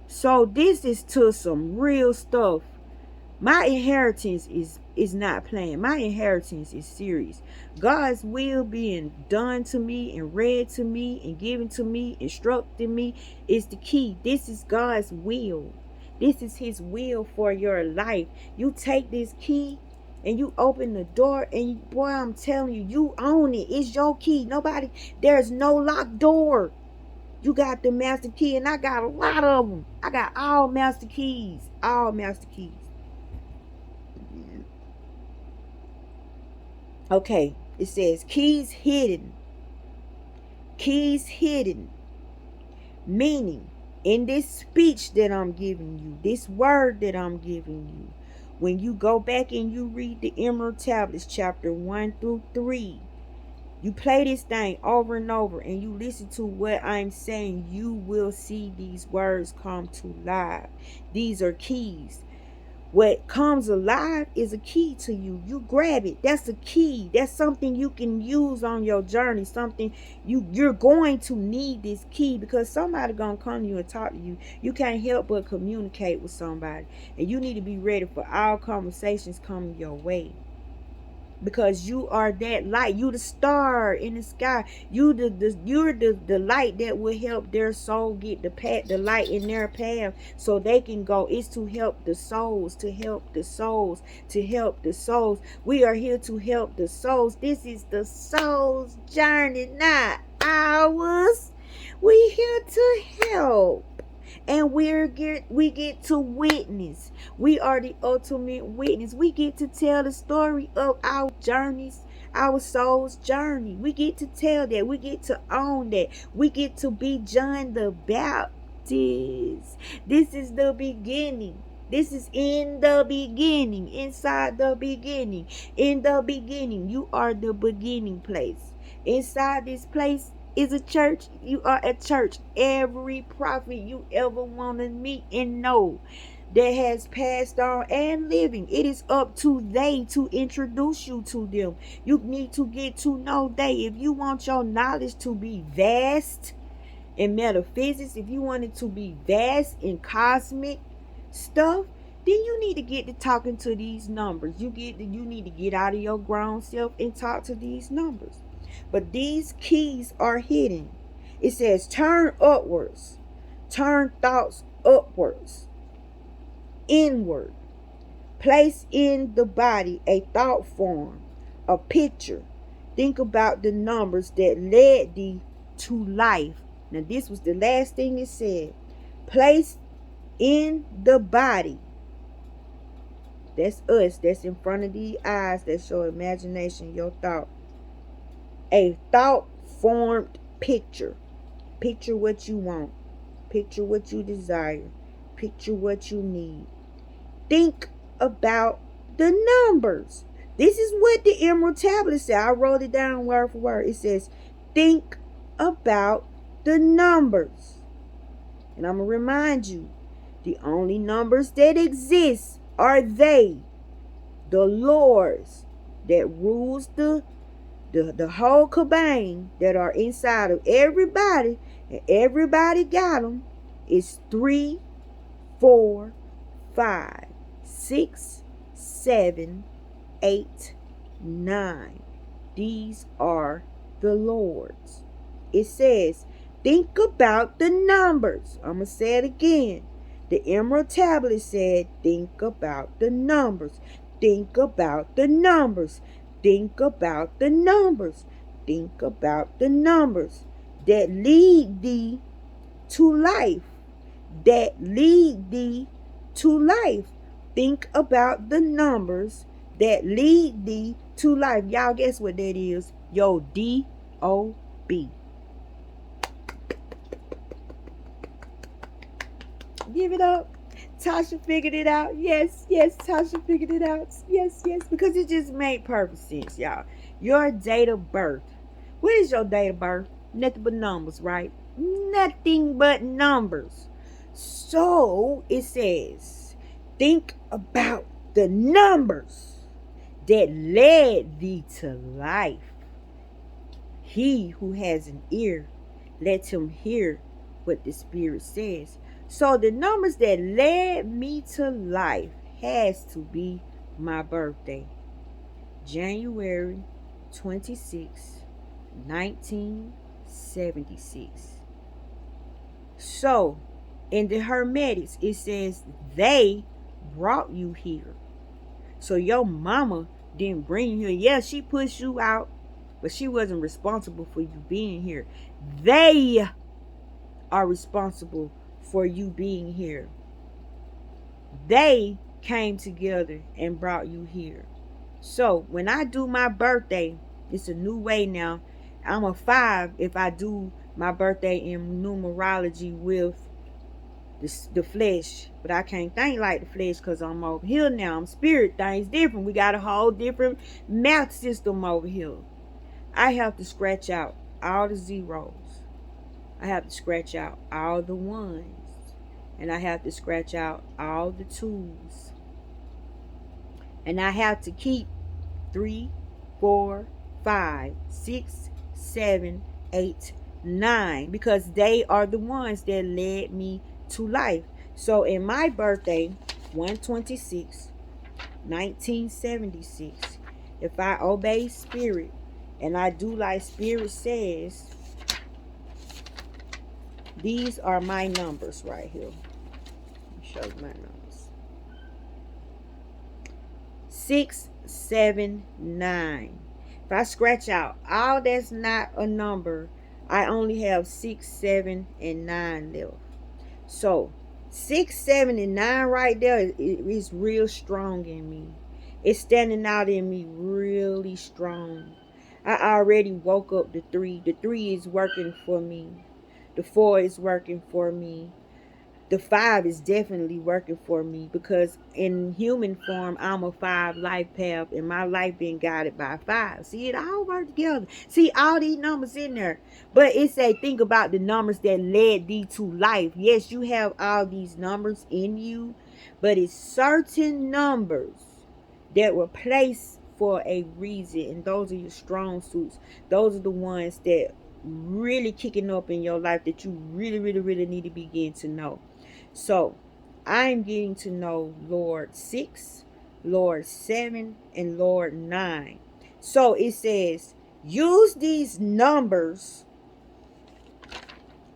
Speaker 1: So this is to some real stuff. My inheritance is not playing. My inheritance is serious. God's will being done to me and read to me and given to me, instructing me is the key. This is God's will. This is his will for your life. You take this key and you open the door and boy, I'm telling you, you own it. It's your key. Nobody, there's no locked door. You got the master key and I got a lot of them. I got all master keys. All master keys. Okay, it says keys hidden. Keys hidden. Meaning, in this speech that I'm giving you, this word that I'm giving you, when you go back and you read the Emerald Tablets, chapter 1 through 3, you play this thing over and over and you listen to what I'm saying, you will see these words come to life. These are keys. What comes alive is a key to you. You grab it. That's a key. That's something you can use on your journey. Something you're going to need this key because somebody gonna come to you and talk to you. You can't help but communicate with somebody. And you need to be ready for all conversations coming your way. Because you are that light. You the star in the sky. You're the light that will help their soul get the light in their path so they can go. It's to help the souls, to help the souls, to help the souls. We are here to help the souls. This is the soul's journey, not ours. We here to help. And we get to witness. We are the ultimate witness. We get to tell the story of our journeys, our soul's journey. We get to tell that. We get to own that. We get to be John the Baptist. This is the beginning. This is in the beginning, inside the beginning. In the beginning, you are the beginning place. Inside this place is a church. You are a church. Every prophet you ever want to meet and know that has passed on and living, it is up to they to introduce you to them. You need to get to know they. If you want your knowledge to be vast in metaphysics, if you want it to be vast in cosmic stuff, then you need to get to talking to these numbers. You need to get out of your grown self and talk to these numbers. But these keys are hidden. It says turn upwards. Turn thoughts upwards. Inward. Place in the body a thought form, a picture. Think about the numbers that led thee to life. Now this was the last thing it said. Place in the body. That's us. That's in front of the eyes. That's your imagination, your thought. A thought formed picture. Picture what you want. Picture what you desire. Picture what you need. Think about the numbers. This is what the Emerald Tablet said. I wrote it down word for word. It says, think about the numbers. And I'm going to remind you, the only numbers that exist are they, the Lord's that rules the whole kabang that are inside of everybody, and everybody got them, is 3, 4, 5, 6, 7, 8, 9. These are the Lord's. It says, think about the numbers. I'm going to say it again. The Emerald Tablet said, think about the numbers. Think about the numbers. Think about the numbers. Think about the numbers that lead thee to life. That lead thee to life. Think about the numbers that lead thee to life. Y'all, guess what that is? Yo, DOB. Give it up. Tasha figured it out. Yes, yes, Tasha figured it out. Yes, yes, because it just made perfect sense, y'all. Your date of birth. What is your date of birth? Nothing but numbers, right? Nothing but numbers. So it says, think about the numbers that led thee to life. He who has an ear, let him hear what the Spirit says. So the numbers that led me to life has to be my birthday. January 26, 1976. So in the Hermetics, it says they brought you here. So your mama didn't bring you here. Yeah, she pushed you out, but she wasn't responsible for you being here. They are responsible for you being here. They came together and brought you here. So when I do my birthday, it's a new way now. I'm a 5 if I do my birthday in numerology with the flesh, but I can't think like the flesh because I'm over here now. I'm spirit. Things different. We got a whole different math system over here. I have to scratch out all the zeros. I have to scratch out all the ones. And I have to scratch out all the twos. And I have to keep 3, 4, 5, 6, 7, 8, 9 because they are the ones that led me to life. So in my birthday, 126, 1976, if I obey spirit and I do like spirit says, these are my numbers right here. Let me show you my numbers. 6, 7, 9. If I scratch out all that's not a number, I only have 6, 7, and 9 left. So 6, 7, and 9 right there is real strong in me. It's standing out in me really strong. I already woke up the 3. The 3 is working for me. The 4 is working for me. The 5 is definitely working for me because in human form, I'm a 5 life path and my life being guided by 5. See, it all work together. See, all these numbers in there. But it say, think about the numbers that led thee to life. Yes, you have all these numbers in you, but it's certain numbers that were placed for a reason. And those are your strong suits. Those are the ones that really kicking up in your life that you really, really, really need to begin to know. So I'm getting to know Lord 6, Lord 7, and Lord 9. So it says, use these numbers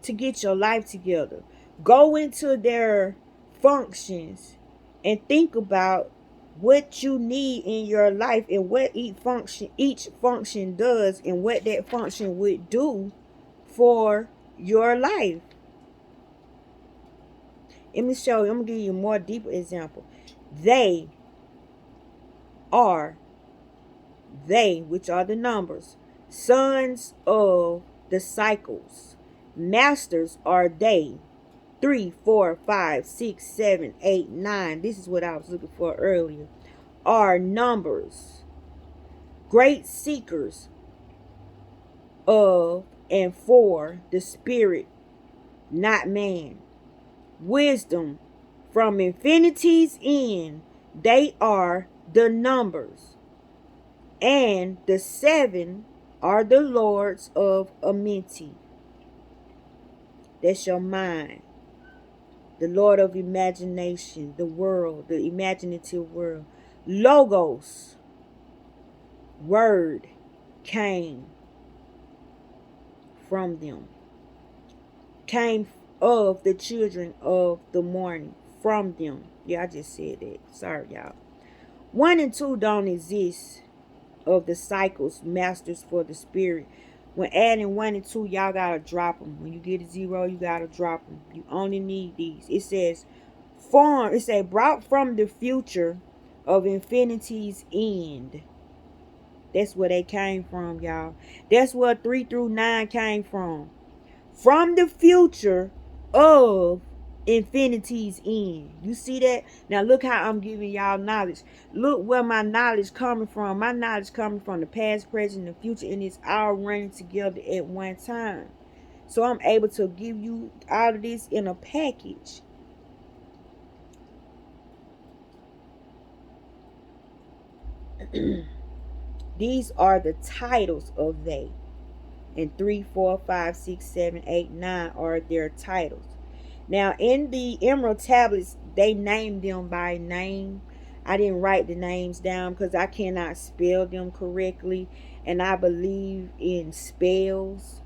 Speaker 1: to get your life together. Go into their functions and think about what you need in your life and what each function does and what that function would do for your life. Let me show you. I'm going to give you a more deeper example. They are, which are the numbers, sons of the cycles. Masters are they. 3, 4, 5, 6, 7, 8, 9. This is what I was looking for earlier. Are numbers. Great seekers of and for the spirit, not man. Wisdom from infinity's end, they are the numbers. And the 7 are the lords of Amenti. That's your mind. The Lord of imagination, the world, the imaginative world. Logos, word, came from them. Came of the children of the morning. From them. Yeah, I just said that. Sorry, y'all. 1 and 2 don't exist of the cycles, masters for the spirit. When adding 1 and 2, y'all gotta drop them. When you get a 0, you gotta drop them. You only need these. It says, form. It says, brought from the future of infinity's end. That's where they came from, y'all. That's where 3 through 9 came from. From the future of infinity's end. You see that? Now look how I'm giving y'all knowledge. Look where my knowledge coming from. My knowledge coming from the past, present, and future, and it's all running together at one time. So I'm able to give you all of this in a package. These are the titles of they. And 3, 4, 5, 6, 7, 8, 9 are their titles. Now, in the emerald tablets, they named them by name. I didn't write the names down because I cannot spell them correctly. And I believe in spells.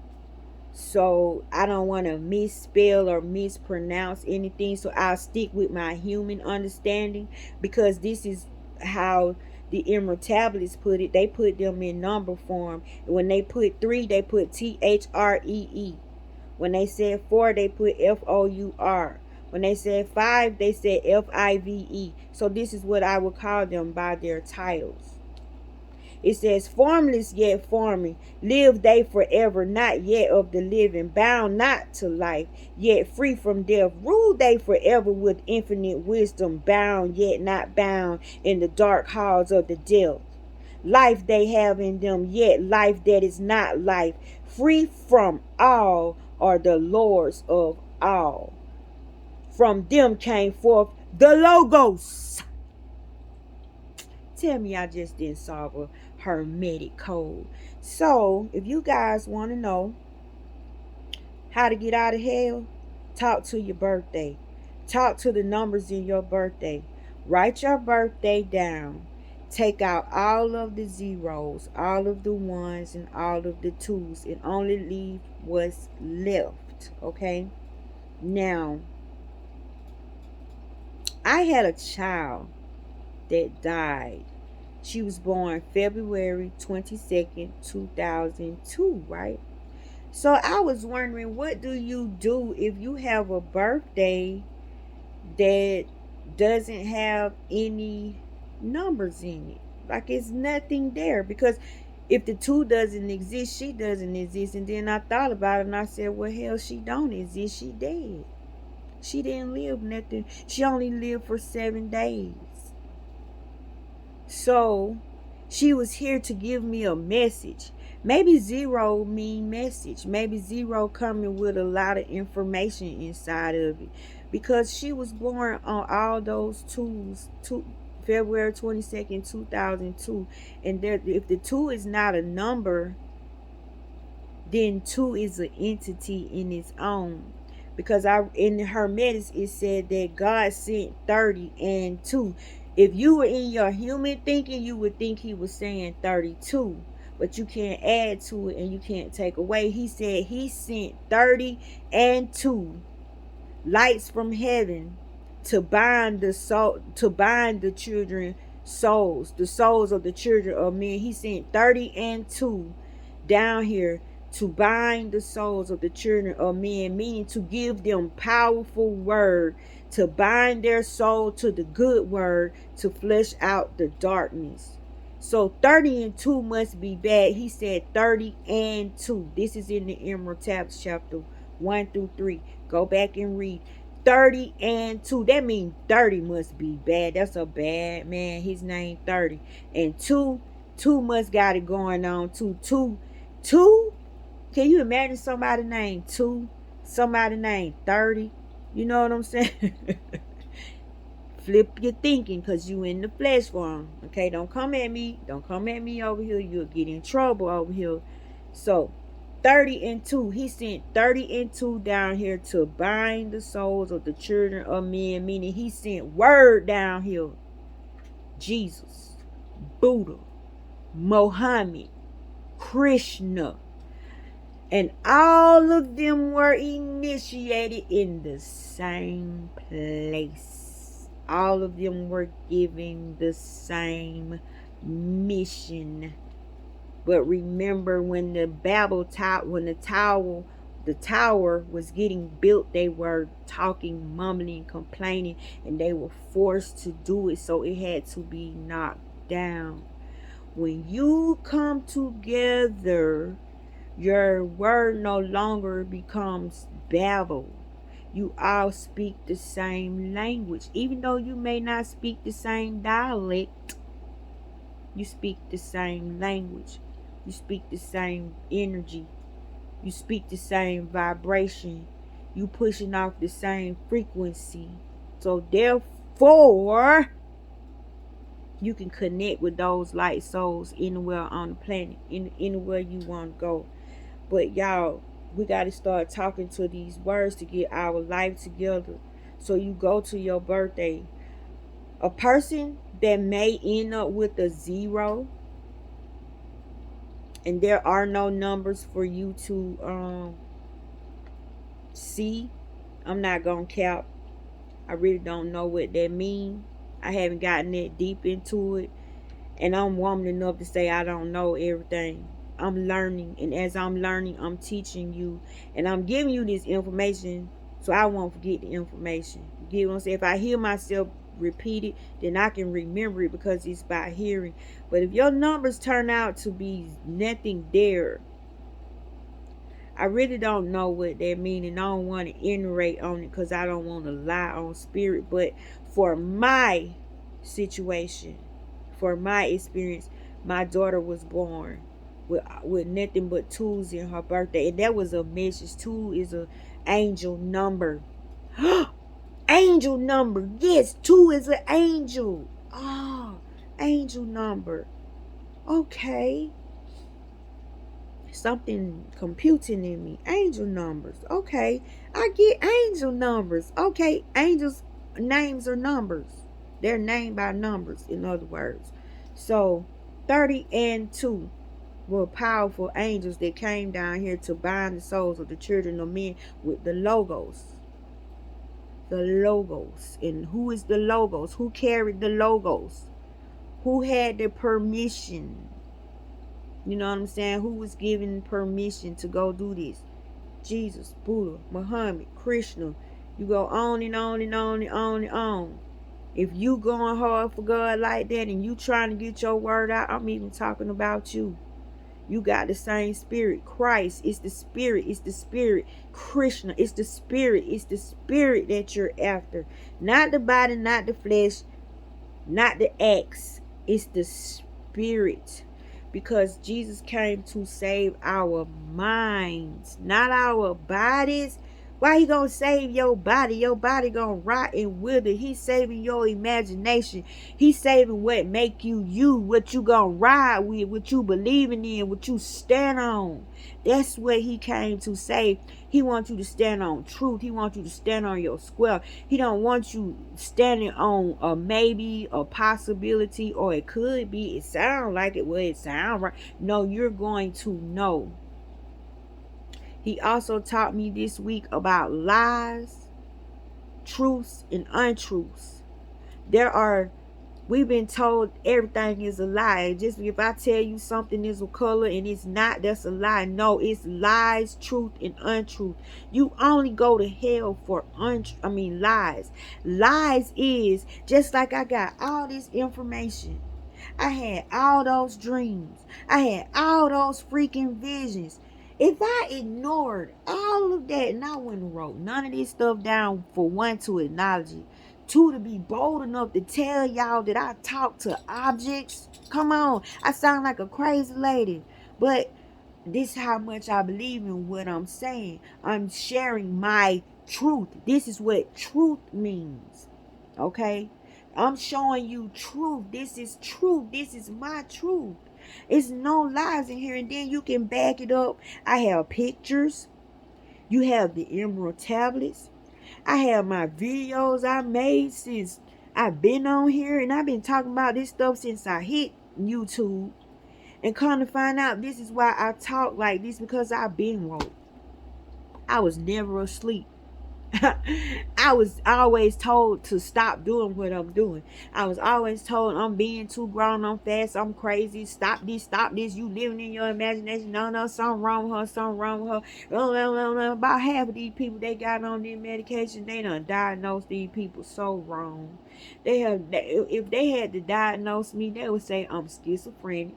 Speaker 1: So I don't want to misspell or mispronounce anything. So I'll stick with my human understanding, because this is how the emerald tablets put it. They put them in number form. And when they put 3, they put THREE. When they said 4, they put FOUR. When they said 5, they said FIVE. So this is what I would call them by their titles. It says, formless yet forming, live they forever, not yet of the living, bound not to life, yet free from death. Rule they forever with infinite wisdom, bound yet not bound in the dark halls of the death. Life they have in them, yet life that is not life. Free from all are the lords of all. From them came forth the Logos. Tell me I just didn't solve a hermetic code. So, if you guys want to know how to get out of hell, talk to your birthday. Talk to the numbers in your birthday. Write your birthday down. Take out all of the zeros, all of the ones, and all of the twos, and only leave what's left. Okay? Now, I had a child that died. She was born February 22nd, 2002, right? So I was wondering, what do you do if you have a birthday that doesn't have any numbers in it? Like, it's nothing there. Because if the 2 doesn't exist, she doesn't exist. And then I thought about it and I said, well, hell, she don't exist. She dead. She didn't live nothing. She only lived for 7 days. So she was here to give me a message. Maybe 0 mean message. Maybe 0 coming with a lot of information inside of it. Because she was born on all those twos, February 22nd, 2002. And there, if the 2 is not a number, then 2 is an entity in its own. Because in Hermetics it said that God sent 30 and 2. If you were in your human thinking, you would think he was saying 32. But you can't add to it and you can't take away. He said he sent 30 and 2 lights from heaven to bind the soul, to bind the children souls, the souls of the children of men. He sent 30 and 2 down here to bind the souls of the children of men, meaning to give them powerful word, to bind their soul to the good word, to flesh out the darkness. So 30 and 2 must be bad. He said 30 and 2. This is in the Emerald Tablets, chapter 1 through 3. Go back and read. 30 and 2. That means 30 must be bad. That's a bad man. His name 30. And 2 must got it going on too. 2. Can you imagine somebody named 2? Somebody named 30? You know what I'm saying? Flip your thinking, because you in the flesh form. Okay, don't come at me. Don't come at me over here. You'll get in trouble over here. So 30 and 2. He sent 30 and 2 down here to bind the souls of the children of men, meaning he sent word down here. Jesus, Buddha, Mohammed, Krishna, and all of them were initiated in the same place. All of them were given the same mission. But remember when the tower was getting built, they were talking, mumbling, complaining, and they were forced to do it, so it had to be knocked down. When you come together, your word no longer becomes babble. You all speak the same language. Even though you may not speak the same dialect, you speak the same language. You speak the same energy. You speak the same vibration. You pushing off the same frequency. So therefore, you can connect with those light souls anywhere on the planet, anywhere you want to go. But y'all, we got to start talking to these words to get our life together. So you go to your birthday. A person that may end up with a 0, and there are no numbers for you to see. I'm not gonna cap. I really don't know what that means. I haven't gotten that deep into it. And I'm woman enough to say I don't know everything. I'm learning, and as I'm learning, I'm teaching you, and I'm giving you this information so I won't forget the information. You get what I'm saying? If I hear myself repeat it, then I can remember it because it's by hearing. But if your numbers turn out to be nothing there, I really don't know what that means, and I don't want to iterate on it because I don't want to lie on spirit. But for my situation, for my experience, my daughter was born with nothing but twos in her birthday, and that was a message. 2 is a angel number. Angel number. Yes, 2 is an angel. Oh, angel number. Okay. Something computing in me. Angel numbers. Okay. I get angel numbers. Okay. Angels' names are numbers. They're named by numbers, in other words. So 30 and 2 were powerful angels that came down here to bind the souls of the children of men with the logos. The logos. And who is the logos? Who carried the logos? Who had the permission? You know what I'm saying? Who was given permission to go do this? Jesus, Buddha, Muhammad, Krishna. You go on and on and on and on and on. If you going hard for God like that and you trying to get your word out, I'm even talking about you. You got the same spirit. Christ is the spirit. It's the spirit. Krishna is the spirit. It's the spirit that you're after. Not the body, not the flesh, not the acts. It's the spirit. Because Jesus came to save our minds, not our bodies. Why he gonna save your body? Your body gonna rot and wither. He's saving your imagination. He's saving what make you you, what you gonna ride with, what you believing in, what you stand on. That's what he came to save. He wants you to stand on truth. He wants you to stand on your square. He don't want you standing on a maybe, a possibility, or it could be. It sound like it. Well, it sound right. No, you're going to know. He also taught me this week about lies, truths, and untruths. We've been told everything is a lie. Just if I tell you something is a color and it's not, that's a lie. No, it's lies, truth, and untruth. You only go to hell for lies. Lies is just like I got all this information. I had all those dreams. I had all those freaking visions. If I ignored all of that and I wouldn't wrote none of this stuff down, for one, to acknowledge it, two, to be bold enough to tell y'all that I talk to objects. Come on, I sound like a crazy lady, but this is how much I believe in what I'm saying. I'm sharing my truth. This is what truth means. Okay? I'm showing you truth. This is truth. This is my truth. It's no lies in here. And then you can back it up. I have pictures. You have the emerald tablets. I have my videos I made since I've been on here. And I've been talking about this stuff since I hit YouTube. And come to find out, this is why I talk like this, because I've been woke. I was never asleep. I was always told to stop doing what I'm doing. I was always told I'm being too grown, I'm fast, I'm crazy. Stop this. You living in your imagination. No, no, something wrong with her, something wrong with her. No, no, no, no. About half of these people they got on their medication, they done diagnosed these people so wrong. If they had to diagnose me, they would say I'm schizophrenic.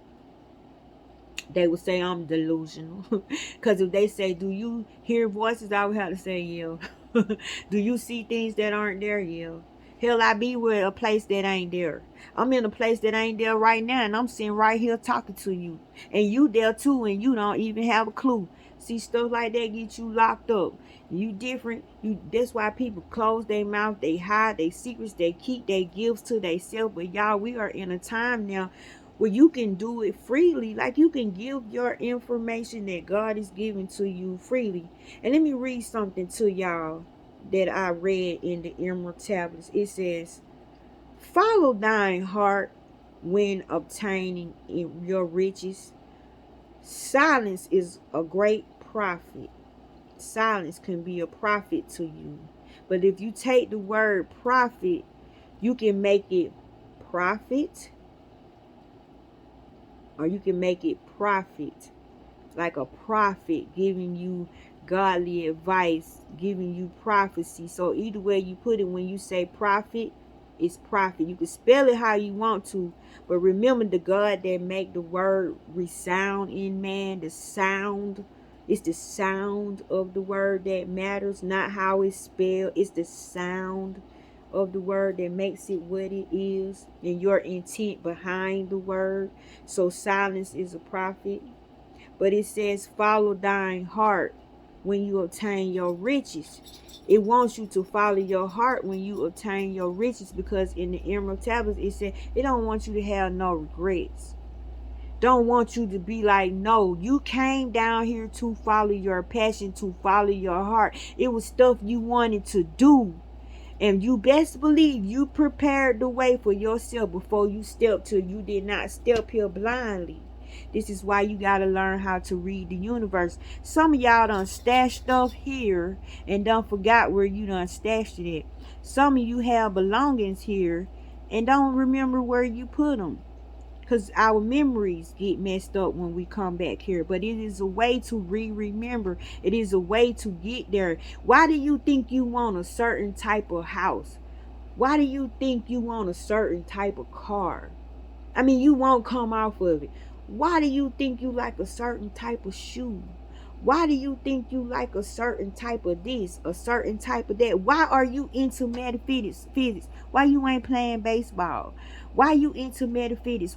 Speaker 1: They would say I'm delusional. Because if they say, do you hear voices? I would have to say, yeah. Do you see things that aren't there? Yeah. Hell, I be with a place that ain't there. I'm in a place that ain't there right now, and I'm sitting right here talking to you. And you there too, and you don't even have a clue. See, stuff like that get you locked up. You different. That's why people close their mouth, they hide their secrets, they keep their gifts to themselves. But y'all, we are in a time now where you can do it freely. Like, you can give your information that God is giving to you freely. And let me read something to y'all that I read in the Emerald Tablets. It says, follow thine heart when obtaining your riches. Silence is a great profit. Silence can be a profit to you. But if you take the word profit, you can make it profit, or you can make it profit, like a prophet giving you godly advice, giving you prophecy. So either way you put it, when you say prophet, it's profit. You can spell it how you want to, but remember the God that make the word resound in man. The sound, it's the sound of the word that matters, not how it's spelled. It's the sound of the word that makes it what it is, and your intent behind the word. So silence is a prophet. But it says, follow thine heart when you obtain your riches. It wants you to follow your heart when you obtain your riches, because in the Emerald Tablets, it said it don't want you to have no regrets. Don't want you to be like, no, you came down here to follow your passion, to follow your heart. It was stuff you wanted to do. And you best believe you prepared the way for yourself before you stepped to. You did not step here blindly. This is why you got to learn how to read the universe. Some of y'all done stashed stuff here and done forgot where you done stashed it at. Some of you have belongings here and don't remember where you put them. Because our memories get messed up when we come back here. But it is a way to remember. It is a way to get there. Why do you think you want a certain type of house? Why do you think you want a certain type of car? I mean, you won't come off of it. Why do you think you like a certain type of shoe? Why do you think you like a certain type of this, a certain type of that? Why are you into metaphysics? Why you ain't playing baseball? Why you into metaphysics?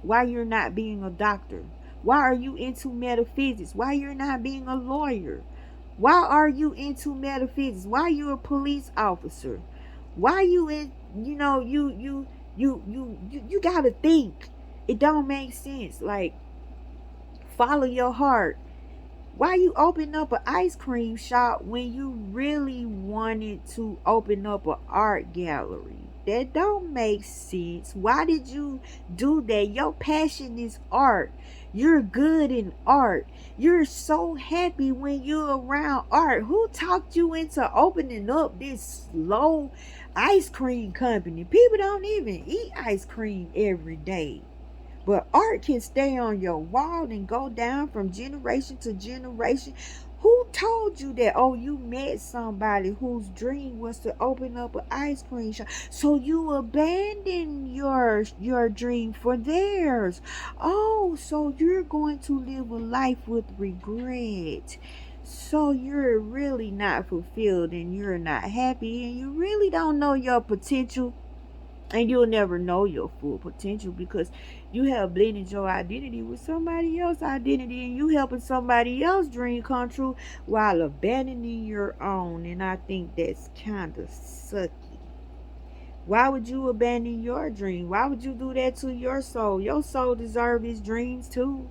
Speaker 1: Why you're not being a doctor? Why are you into metaphysics? Why you're not being a lawyer? Why are you into metaphysics? Why you a police officer? Why you in, you gotta think. It don't make sense. Like, follow your heart. Why you open up an ice cream shop when you really wanted to open up an art gallery? That don't make sense. Why did you do that? Your passion is art. You're good in art. You're so happy when you're around art. Who talked you into opening up this slow ice cream company? People don't even eat ice cream every day. But art can stay on your wall and go down from generation to generation. Who told you that? Oh, you met somebody whose dream was to open up an ice cream shop. So you abandoned your dream for theirs. Oh, so you're going to live a life with regret. So you're really not fulfilled and you're not happy and you really don't know your potential. And you'll never know your full potential because you have blended your identity with somebody else's identity and you helping somebody else's dream come true while abandoning your own. And I think that's kind of sucky. Why would you abandon your dream? Why would you do that to your soul? Your soul deserves its dreams too.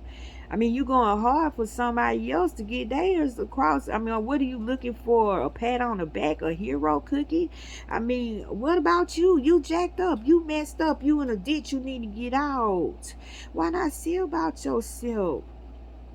Speaker 1: I mean, you going hard for somebody else to get theirs across. I mean, what are you looking for? A pat on the back, a hero cookie? I mean, what about you? You jacked up. You messed up. You in a ditch. You need to get out. Why not see about yourself?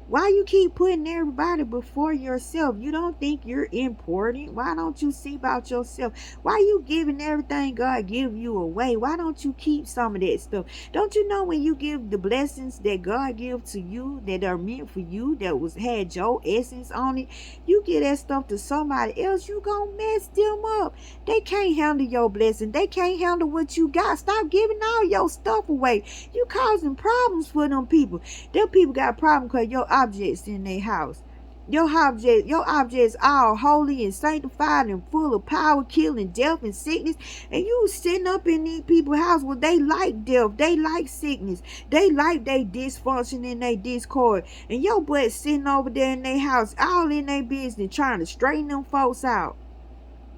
Speaker 1: Why you keep putting everybody before yourself? You don't think you're important? Why don't you see about yourself? Why you giving everything God give you away? Why don't you keep some of that stuff? Don't you know when you give the blessings that God give to you that are meant for you, that was had your essence on it, you give that stuff to somebody else, you gonna mess them up. They can't handle your blessing. They can't handle what you got. Stop giving all your stuff away. You causing problems for them people. Them people got a problem because your objects in their house. Your objects all holy and sanctified and full of power, killing death and sickness. And you sitting up in these people's house where they like death, they like sickness, they like they dysfunction and they discord. And your butt sitting over there in their house, all in their business, trying to straighten them folks out.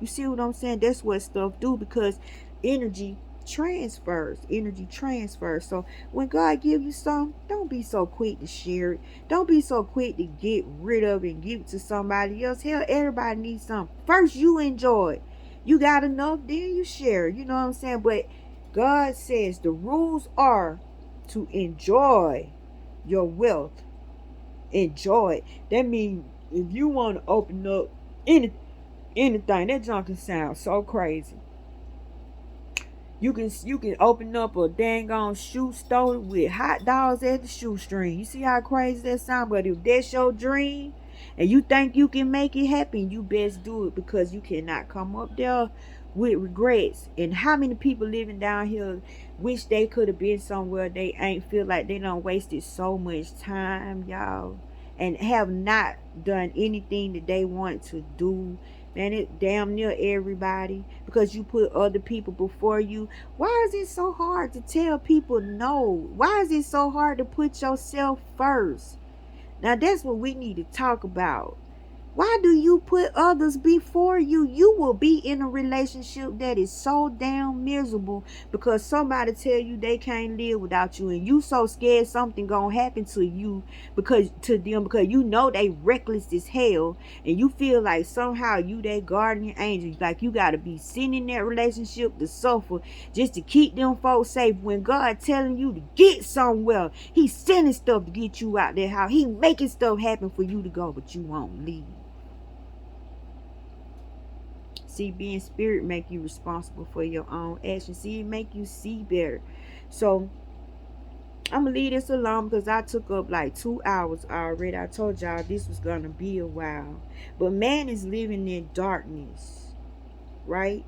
Speaker 1: You see what I'm saying? That's what stuff do, because energy transfers. Energy transfers. So when God give you something, don't be so quick to share it. Don't be so quick to get rid of it and give it to somebody else. Hell, everybody needs something. First you enjoy it. You got enough, then you share. You know what I'm saying? But God says the rules are to enjoy your wealth. Enjoy it. That means if you want to open up anything, that junk can sound so crazy. You can open up a dang on shoe store with hot dogs at the shoestring. You see how crazy that sound? But if that's your dream and you think you can make it happen, you best do it, because you cannot come up there with regrets. And how many people living down here wish they could have been somewhere they ain't, feel like they done wasted so much time, y'all, and have not done anything that they want to do. Man, it damn near everybody, because you put other people before you. Why is it so hard to tell people no? Why is it so hard to put yourself first? Now that's what we need to talk about. Why do you put others before you? You will be in a relationship that is so damn miserable because somebody tell you they can't live without you, and you so scared something gonna happen to you, because to them, because you know they reckless as hell, and you feel like somehow you their guardian angel, like you gotta be sitting in that relationship to suffer just to keep them folks safe, when God telling you to get somewhere. He's sending stuff to get you out there. How he making stuff happen for you to go, but you won't leave. See, being spirit make you responsible for your own actions. See, it make you see better. So I'm gonna leave this alone because I took up like 2 hours already. I told y'all this was gonna be a while. But man is living in darkness, right?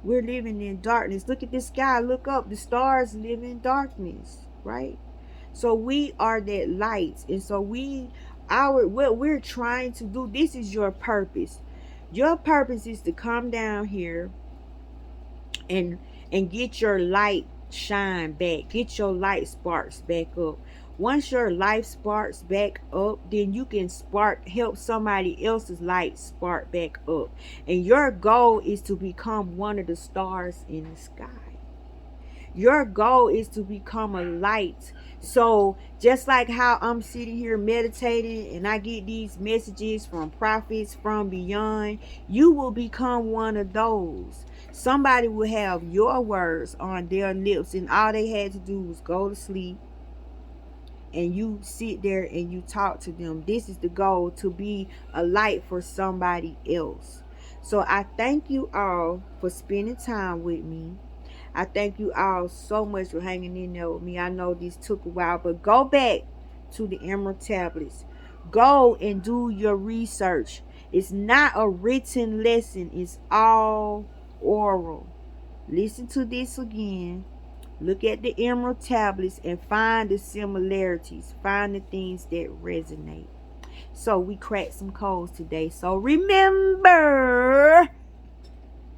Speaker 1: We're living in darkness. Look at the sky. Look up. The stars live in darkness, right? So we are that light. And so what we're trying to do, this is your purpose. Your purpose is to come down here and get your light shine back. Get your light sparks back up. Once your life sparks back up, then you can help somebody else's light spark back up. And your goal is to become one of the stars in the sky. Your goal is to become a light. So just like how I'm sitting here meditating and I get these messages from prophets from beyond, you will become one of those. Somebody will have your words on their lips, and all they had to do was go to sleep, and you sit there and you talk to them. This is the goal, to be a light for somebody else. So I thank you all for spending time with me. I thank you all so much for hanging in there with me. I know this took a while, but go back to the Emerald Tablets. Go and do your research. It's not a written lesson. It's all oral. Listen to this again. Look at the Emerald Tablets and find the similarities. Find the things that resonate. So we cracked some codes today. So remember,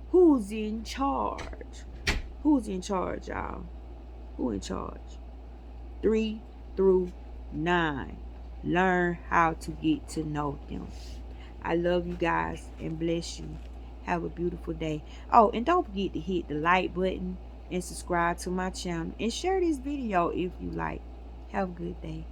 Speaker 1: who's in charge? Who's in charge, y'all? Who in charge? 3 through 9. Learn how to get to know them. I love you guys and bless you. Have a beautiful day. Oh, and don't forget to hit the like button and subscribe to my channel and share this video if you like. Have a good day.